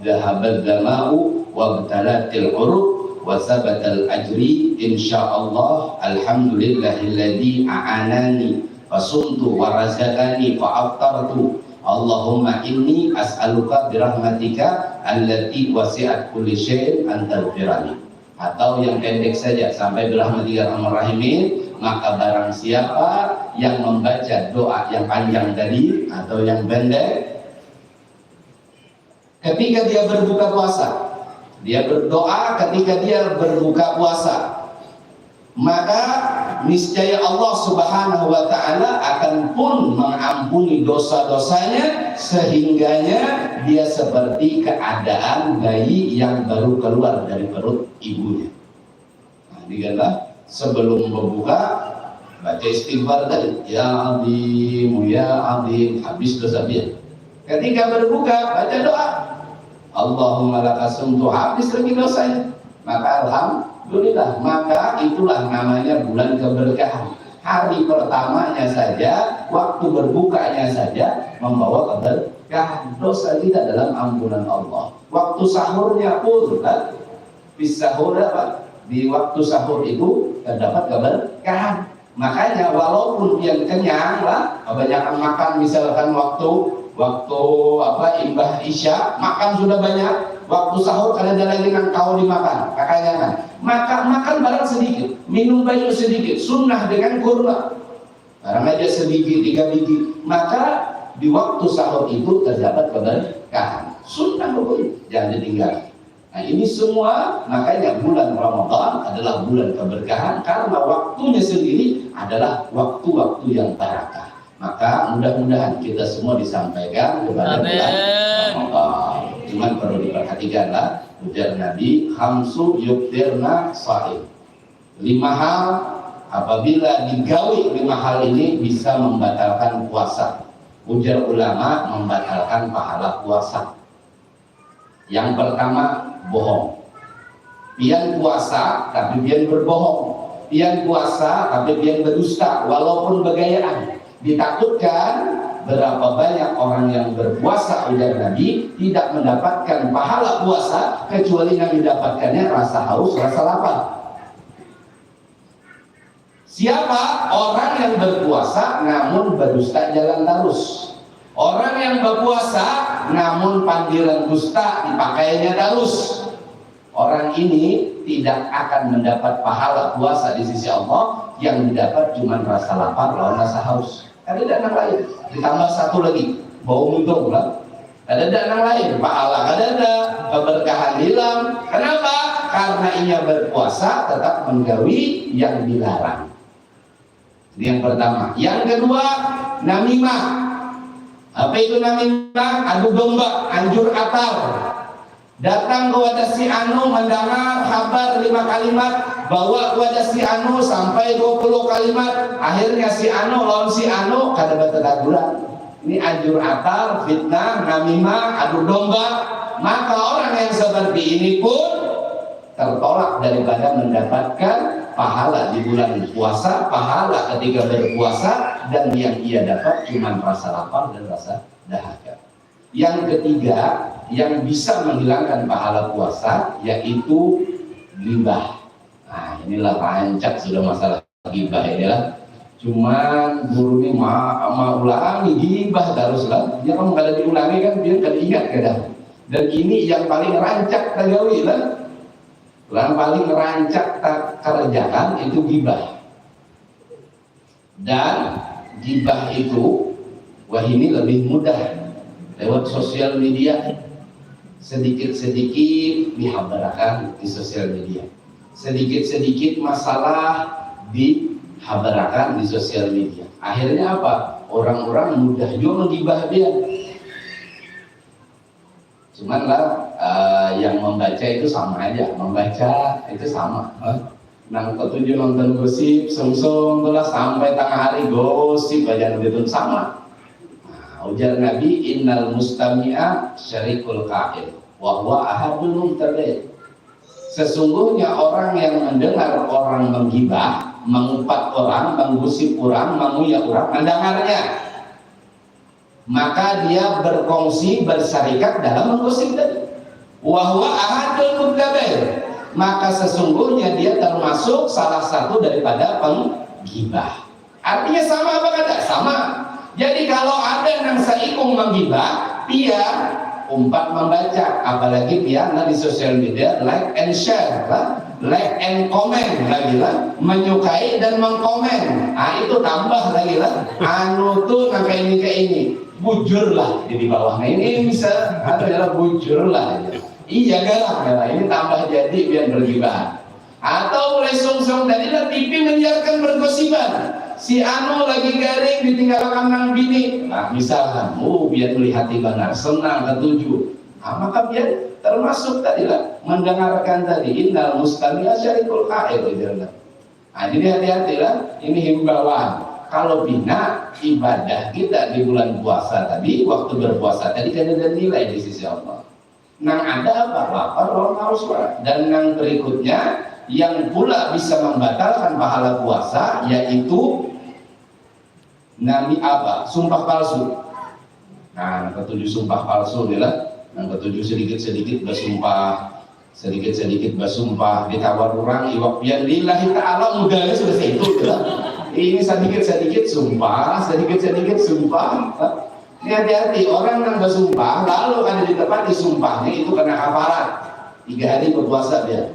dhahabad dama'u wa btalatil uruq wa sabatal ajri insyaallah alhamdulillahilladzi a'anani wa sumtu wa razaqani fa aftartu Allahumma inni as'aluka birahmatika allati wasi'at kulli syai'in an taghfirani. Atau yang pendek saja sampai birahmatika arhamar rahimin, maka barang siapa yang membaca doa yang panjang tadi atau yang pendek ketika dia berbuka puasa, dia berdoa ketika dia berbuka puasa, maka niscaya Allah Subhanahu wa ta'ala akan pun mengampuni dosa-dosanya, sehingganya dia seperti keadaan bayi yang baru keluar dari perut ibunya. Nah, ini kan sebelum berbuka baca istighfar tadi, ya azim, ya azim, habis dosa dia. Ketika berbuka baca doa, Allahumma lakasumtu, habis lagi dosanya. Maka alhamdulillah, maka itulah namanya bulan keberkahan. Hari pertamanya saja, waktu berbukanya saja membawa keberkahan. Dosa kita dalam ampunan Allah. Waktu sahurnya pun kan, di waktu sahur itu terdapat keberkahan. Makanya walaupun yang kenyang lah, kebanyakan makan, misalkan waktu imbah isya makan sudah banyak, waktu sahur kan ada lagi yang kau dimakan, kekenyangan, maka makan barang sedikit, minum banyak sedikit, sunnah dengan kurma, barang aja sedikit 3 biji, maka di waktu sahur itu terdapat keberkahan, sunnah hukum, jangan ditinggalkan. Nah ini semua, makanya bulan Ramadan adalah bulan keberkahan karena waktunya sendiri adalah waktu-waktu yang barakah. Maka mudah-mudahan kita semua disampaikan kepada bulan Ramadan. Cuman perlu diperhatikanlah ujar Nabi, khamsu yuktirna sha'im. 5 hal apabila digawi 5 hal ini bisa membatalkan puasa. Ujar ulama, membatalkan pahala puasa. Yang pertama, bohong. Pian puasa tapi pian berbohong. Pian puasa tapi pian berdusta walaupun begayaan. Ditakutkan berapa banyak orang yang berpuasa, ujar Nabi, tidak mendapatkan pahala puasa kecuali yang didapatkannya rasa haus, rasa lapar. Siapa? Orang yang berpuasa namun berdusta jalan terus. Orang yang berpuasa namun panggilan dusta dipakainya terus. Orang ini tidak akan mendapat pahala puasa di sisi Allah, yang didapat cuma rasa lapar lawan rasa haus. Ada dana lain, ditambah satu lagi, bau muntung lah. Ada dana lain, pahala ada, keberkahan hilang. Kenapa? Karena ia berpuasa tetap menggawi yang dilarang. Ini yang pertama. Yang kedua, namimah. Apa itu namimah? Adu domba, anjur atar. Datang kepada si Anu mendengar kabar 5 kalimat, bawa kepada si Anu sampai 20 kalimat. Akhirnya si Anu lawan si Anu kada bertegaduran. Ini anjur atar, fitnah, namimah, adu domba. Maka orang yang seperti ini pun tertolak daripada mendapatkan pahala di bulan puasa, pahala ketika berpuasa, dan yang ia dapat cuma rasa lapar dan rasa dahaga. Yang ketiga, yang bisa menghilangkan pahala puasa yaitu ghibah. Nah, inilah rancak sudah masalah ghibah inilah. Cuman guru ini mau ulangi gibah teruslah. Dia kan kalau diulangi kan biar kan ingat kadang. Dan ini yang paling rancak tagawi lah. Yang paling rancak tak kerjakan itu gibah. Dan gibah itu wah ini lebih mudah lewat sosial media. Sedikit-sedikit dihabarakan di sosial media. Sedikit-sedikit masalah dihabarakan di sosial media. Akhirnya apa? Orang-orang mudah juga menggibah dia. Cuman lah yang membaca itu sama aja. Membaca itu sama. Nang ketujuh nonton gosip, sungsung telah sampai tengah hari gosip aja itu sama. Ujar Nabi, innal mustami'a syarikul qa'il wa huwa ahadul mubtadi'. Sesungguhnya orang yang mendengar orang menggibah, mengumpat orang, menggosip orang, menguyak orang, mendengarnya, maka dia berkongsi, bersarikat dalam menggosip tadi. Wa huwa ahadul mubtadi'. Maka sesungguhnya dia termasuk salah satu daripada penggibah. Artinya sama apa kata? Sama. Jadi kalau ada yang seikung menggibah, dia umpat membaca, apalagi dia di sosial media like and share, like and comment lagi lah, menyukai dan mengkomen. Itu tambah lagi lah. Anu tuh kayak ini kayak ini, bujur lah di bawahnya ini bisa adalah bujur lah. Iya galah, ini tambah jadi biar bergibah. Atau mulai sungsung tadi lah TV menyiarkan bergosipan. Si anu lagi garing ditinggalkan nang bini. Nah, misalkan, biar melihat benar, senang, ketujuh. Maka biar termasuk tadi lah mendengarkan tadi innal mustami'a syarikul qa'il. Jadi hati-hatilah, ini himbauan. Kalau bina ibadah kita di bulan puasa tadi, waktu berpuasa tadi kan ada nilai di sisi Allah. Nang ada apa? Lapar orang harus sholat. Dan nang berikutnya yang pula bisa membatalkan pahala puasa yaitu nami apa? Sumpah palsu. Nah, ketujuh sumpah palsu adalah yang ketujuh sedikit-sedikit bersumpah ditawar orang iwak pian lillahi ta'ala mudahnya sudah itu ini sedikit-sedikit sumpah. Ini hati-hati orang yang bersumpah lalu ada di tempat disumpahnya itu kena kafarat 3 hari berpuasa dia.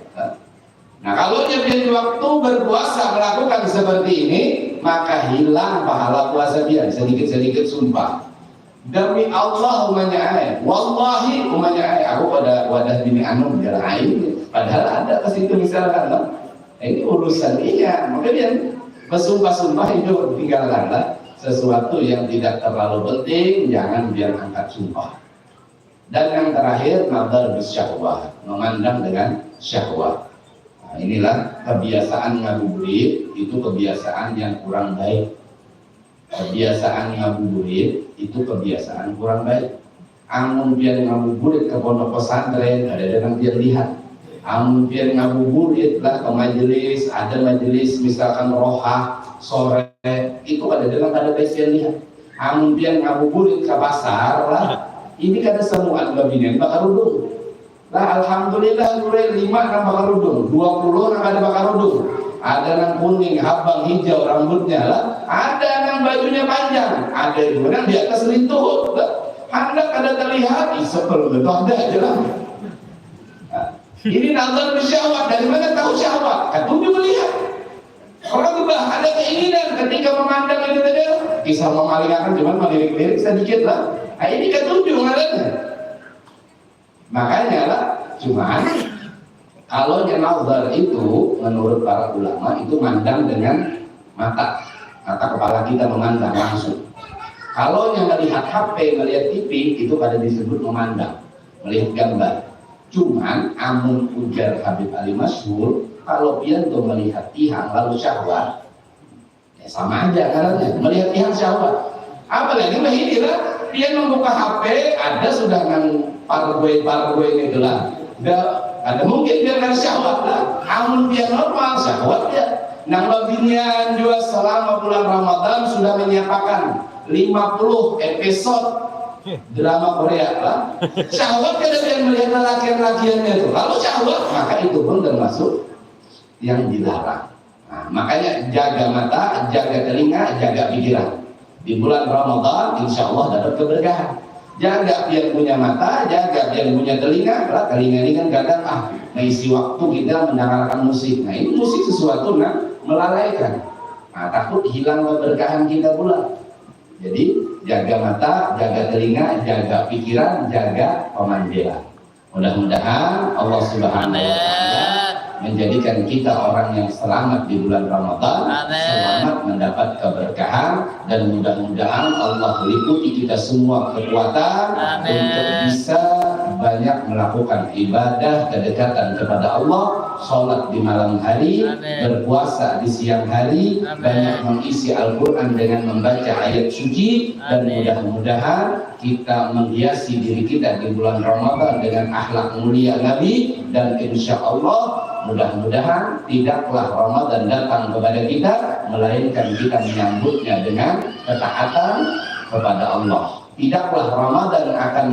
Nah kalau dia di waktu berpuasa melakukan seperti ini maka hilang pahala puasa dia. Sedikit-sedikit sumpah demi Allah umanya wallahi umanya aku pada wadah bini anu jalain padahal ada ke situ misalkan ini urusan iya maka dia bersumpah-sumpah itu tinggalkanlah sesuatu yang tidak terlalu penting, jangan biar angkat sumpah. Dan yang terakhir nazar bisyahwah, memandang dengan syahwat. Nah, inilah kebiasaan ngabuburit, itu kebiasaan yang kurang baik. Kebiasaan ngabuburit itu kebiasaan kurang baik. Amun biar ngabuburit ke pondok pesantren, ada yang dia lihat. Amun biar ngabuburit lah ke majelis, ada majelis misalkan rohah sore itu ada pasien lihat. Amun biar ngabuburit ke pasar lah, ini kada semua babinen bakar udung. Lah alhamdulillah nure 5 nang bakar udung, 20 nang ada bakar udung. Ada nang kuning, habang, hijau rambutnya lah, ada nang bajunya panjang, ada yang di atas rintuh. Hendak ada terlihat, sepel betul ada aja lah. Ini nazar bersyahwat, dari mana tahu syahwat? Ketujuh melihat. Orang ubah ada keinginan ketika memandang itu tadi. Kisah memalingkan cuma melirik-lirik sedikit lah. Ini ketujuh ngarannya. Makanya lah, cuman kalau nazar itu menurut para ulama itu mandang dengan mata kepala kita memandang langsung. Kalau yang melihat HP, melihat TV itu pada disebut memandang, melihat gambar. Cuman amun ujar Habib Ali Masyhur, kalau pian tuh melihat tihang lalu syahwat, ya sama aja karena melihat tihang syahwat. Apalagi inilah pian membuka HP, ada sudah nang parboy ini gelar. Ada mungkin dia kan syahwat lah. Amun pian normal syahwat ya. Nang babinian juga selama bulan Ramadan sudah menyiapkan 50 episode drama Korea lah. Syahwat kada yang melihat laki-lakiannya itu. Lalu syahwat maka itu pun termasuk yang dilarang. Nah, makanya jaga mata, jaga telinga, jaga pikiran. Di bulan Ramadan insya Allah dapat keberkahan. Jaga yang punya mata, jaga yang punya telinga. Karena telinga ini kan kadang mengisi waktu kita mendengarkan musik. Nah ini musik sesuatu melalaikan. Nah takut hilang keberkahan kita pula. Jadi jaga mata, jaga telinga, jaga pikiran, jaga pemandilan. Mudah-mudahan Allah Subhanahu wa Ta'ala menjadikan kita orang yang selamat di bulan Ramadan, selamat mendapat keberkahan, dan mudah-mudahan Allah liputi kita semua kekuatan untuk bisa banyak melakukan ibadah kedekatan kepada Allah, sholat di malam hari, berpuasa di siang hari, banyak mengisi Al-Quran dengan membaca ayat suci, dan mudah-mudahan kita menghiasi diri kita di bulan Ramadan dengan akhlak mulia Nabi, dan insya Allah mudah-mudahan tidaklah Ramadan datang kepada kita melainkan kita menyambutnya dengan ketaatan kepada Allah. Tidaklah Ramadan akan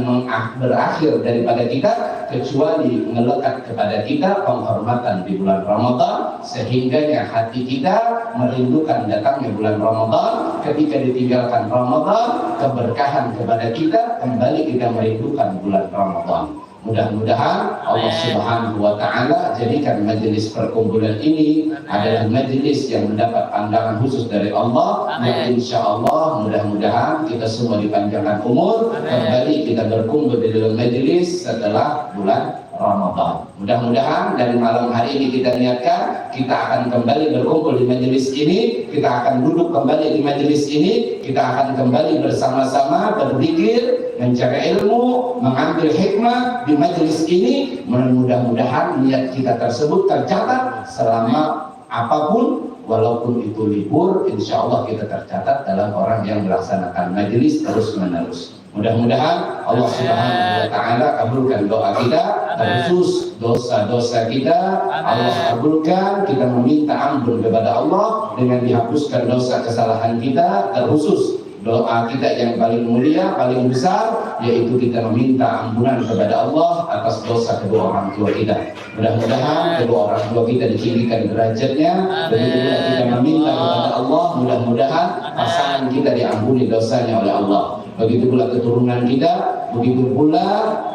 berakhir daripada kita kecuali melekat kepada kita penghormatan di bulan Ramadan, sehingganya hati kita merindukan datangnya bulan Ramadan. Ketika ditinggalkan Ramadan, keberkahan kepada kita, kembali kita merindukan bulan Ramadan. Mudah-mudahan Allah Subhanahu wa Ta'ala jadikan majelis perkumpulan ini adalah majelis yang mendapat pandangan khusus dari Allah, dan insya Allah mudah-mudahan kita semua dipanjangkan umur, kembali kita berkumpul di dalam majelis setelah bulan Ramadan. Mudah-mudahan dari malam hari ini kita niatkan kita akan kembali berkumpul di majelis ini, kita akan duduk kembali di majelis ini, kita akan kembali bersama-sama berzikir, mencari ilmu, mengambil hikmah di majelis ini. Mudah-mudahan niat kita tersebut tercatat selama apapun, walaupun itu libur, insya Allah kita tercatat dalam orang yang melaksanakan majelis terus-menerus. Mudah-mudahan Allah Subhanahu wa Ta'ala kabulkan doa kita, terkhusus dosa-dosa kita. Allah kabulkan, kita meminta ampun kepada Allah dengan dihapuskan dosa kesalahan kita, terkhusus doa kita yang paling mulia, paling besar, yaitu kita meminta ampunan kepada Allah atas dosa kedua orang tua kita. Mudah-mudahan kedua orang tua kita ditinggikan derajatnya. Begitu pula kita meminta kepada Allah, mudah-mudahan pasangan kita diampuni dosanya oleh Allah. Begitu pula keturunan kita, begitu pula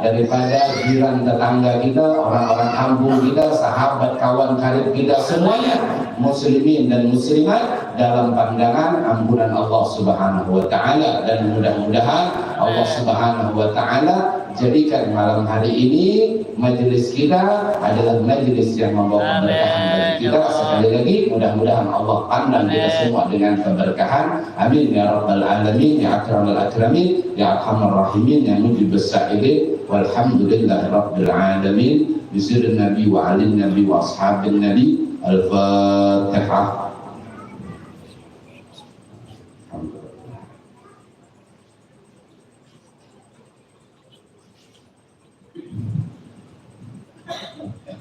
daripada jiran tetangga kita, orang-orang kampung kita, sahabat, kawan karib kita, semuanya muslimin dan muslimat dalam pandangan ampunan Allah Subhanahu wa Ta'ala. Dan mudah-mudahan Allah Subhanahu wa Ta'ala jadikan malam hari ini majelis kita adalah majelis yang membawa keberkahan bagi kita. Sekali lagi mudah-mudahan Allah pandang kita semua dengan keberkahan. Amin ya rabbal alamin, ya akramal akramin, ya arhamar rahimin, ya mujibus sa'ilin. Walhamdulillahi rabbil alamin. Bisirin nabi wa alin nabi wa ashabin nabi. Al-Fatihah.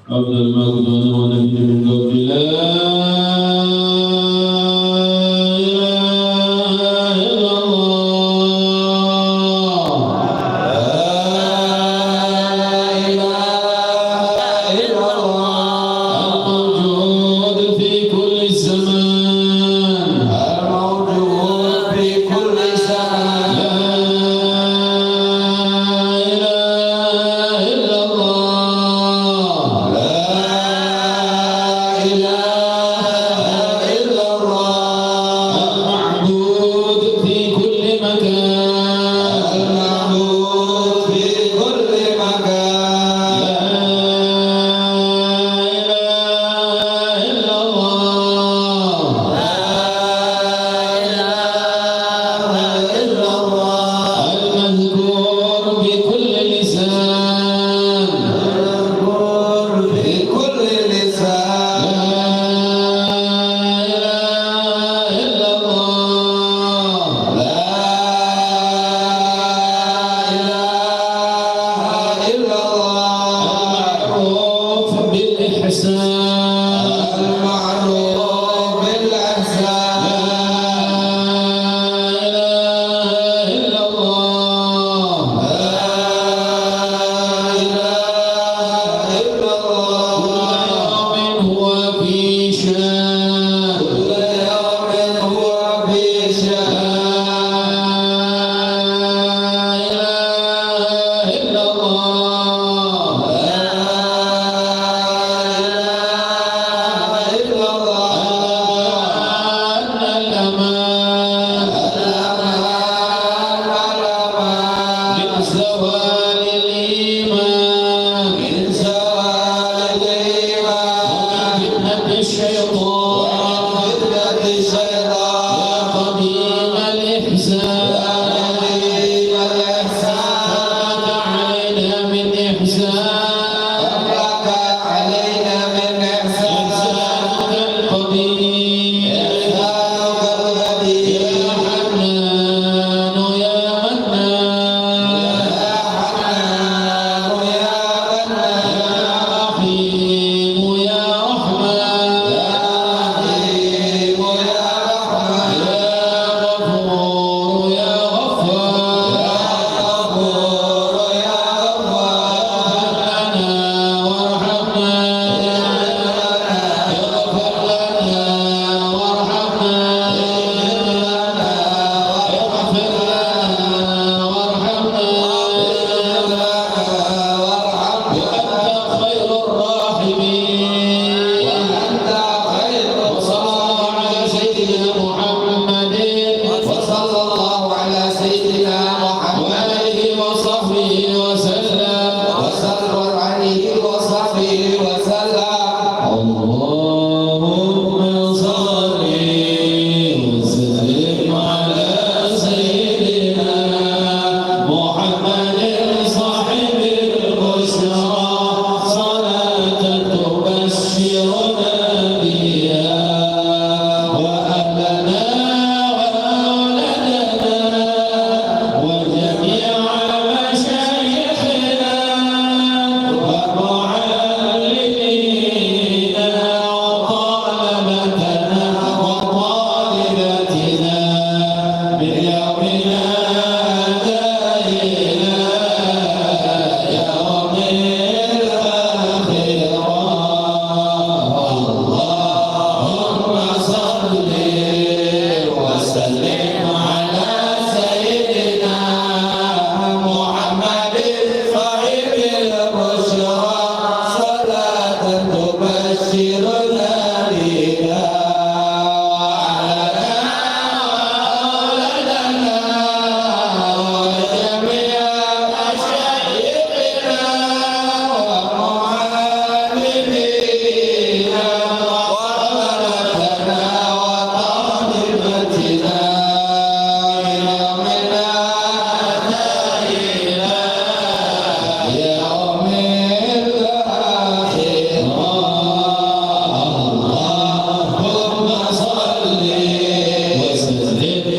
أفضل ما كنا ونبي من قبل لا إله إلا الله، لا إله إلا الله، الموجود في كل زمان، الموجود في كل زمان، لا إله إلا الله، لا إله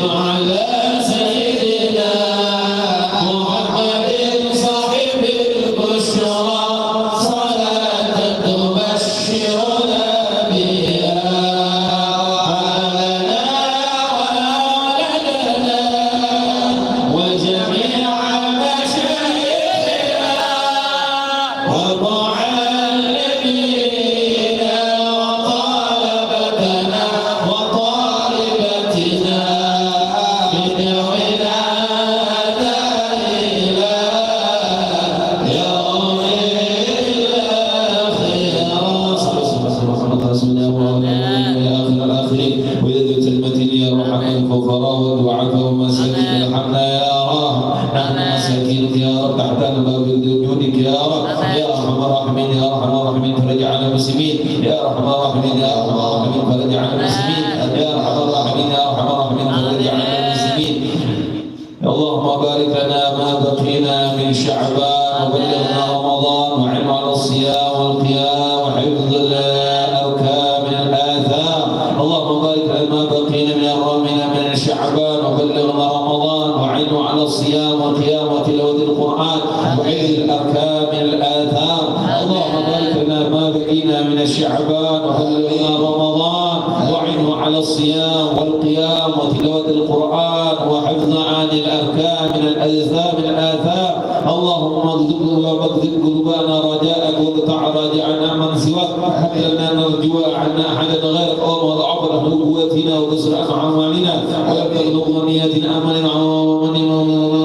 على سيدنا محمد صاحب البشرى صلاة تبشرنا بها لنا وولدنا وجميع مشايخنا ومعلمينا وطلبتنا وطالبتنا بدعونا إلى يوم الآخرة ويد المتين يا رحم الفقراء والضعفاء والمساكين ارحمنا يا رب نحن مساكينك يا رب تحت باب جودك يا رب يا ارحم الراحمين يا ارحم الراحمين فرج على المسلمين يا ارحم الراحمين يا ارحم الراحمين فرج على المسلمين يا ارحم الراحمين يا ارحم الراحمين فرج على المسلمين اللهم بارك لنا ما بقينا من شعبان وبلغنا رمضان وعن على الصيام والقيام وحفظ الاركان من الاثام اللهم بارك لنا ما بقينا من شعبان وبلغنا رمضان وعن على الصيام والقيام وتلاوه القران وحفظ الاركان من الاثام اللهم بارك لنا ما بقينا من شعبان وبلغنا رمضان وعن على الصيام والقيام وتلاوه القران وحفظ عن الاركان من الاثام اللهم اغذب قلوبنا رجاءك وقطع راجعنا من سواك هب لنا نرجو عنا احدا غيرك اللهم اضعف له قوتنا وقصر عن اعمالنا ولا تغلق غنيتنا امنا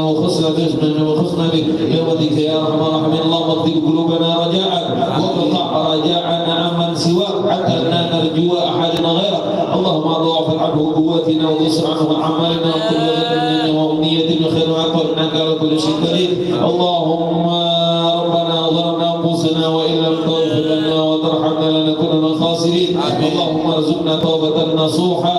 وخصنا برحمتك يا ارحم الراحمين اللهم اغذب قلوبنا رجاءك وقطع راجعنا عمن سواك حتى لا نرجو احدا غيرك اللهم اضعف عنه قوتنا وقصر عنه اعمالنا وكل ذنب وامنيه بخير وعقل انك على كل شيء قدير اللهم ربنا ظلمنا انفسنا وان لم تغفر لنا وترحمنا لنكن من الخاسرين اللهم ارزقنا توبه نصوحا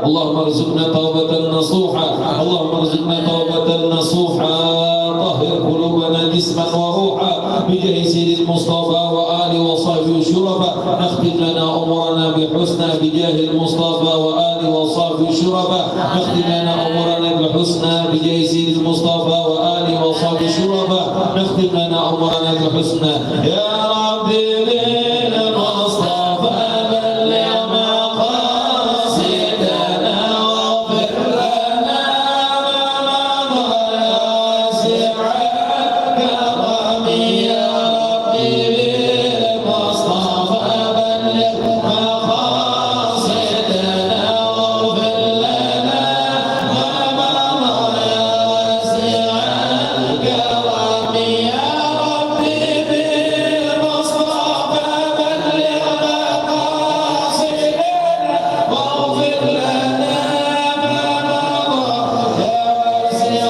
اللهم ارزقنا توبه نصوحا اللهم ارزقنا توبه نصوحا طهر قلوبنا جسما وروحا بجاه سيد المصطفى واله وصحبه الشرفاء نختم لنا امورنا بحسنى بجاه المصطفى واله وصحبه الشرفاء نختم لنا امورنا بحسنى بجاه سيد المصطفى واله وصحبه الشرفاء نختم لنا امورنا بحسنى يا ربي للمصطفى بلغ مقاصدنا واغفر لنا ما مضى سعى كرمي يا ربي للمصطفى بلغ مقاصدنا واغفر لنا ما مضى سعى كرمي يا ربي بالمصطفى بلغ مقاصدنا واغفر لنا ما مضى يا واسع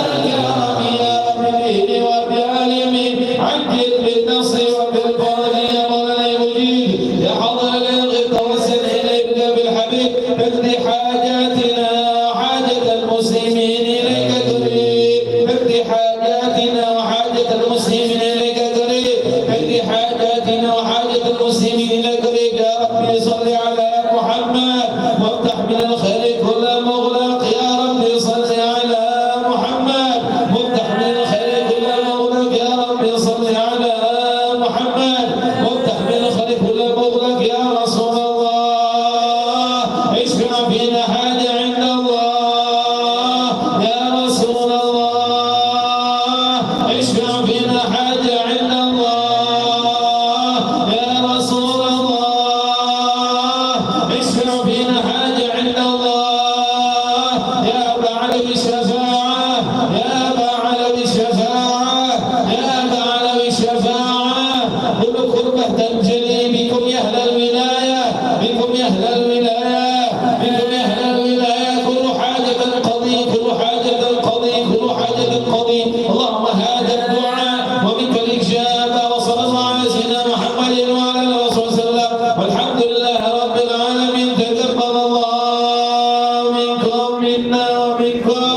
الكرم يا ربي وبعلمي عجل بالنصر وبالفضل يا مولاي مجيب يا حضر الغيب توسل اليك بالحبيب اقضي حاجاتنا وحاجة المسلمين اليك تريد اقضي حاجاتنا وحاجة المسلمين اليك تريد اقضي حاجاتنا وحاجة المسلمين اليك تريد يا ربي صل على محمد وافتح من الخير كل مغلق يا ربي صل على محمد وافتح من الخير كل مغلق يا ربي صل على محمد وافتح من الخير كل مغلق يا رسول الله اشفع فينا حاجة عند الله يا رسول الله اشفع فينا حاجة عند الله يا رسول الله اشفع فينا حاجة عند الله يا بعلم الشفاعة يا بعلم الشفاعة يا بعلم الشفاعة كل كربة تنجلي بكم يا أهل الولاية بكم يا أهل الولاية بكم يا أهل الولاية كل حاجة قضي كل حاجة قضي كل حاجة قضي اللهم هذا الدعاء ومنك الإجابة وصلى الله على سيدنا محمد وعلى آله وصحبه وسلم والحمد لله رب العالمين تقبل الله منكم منا ومنكم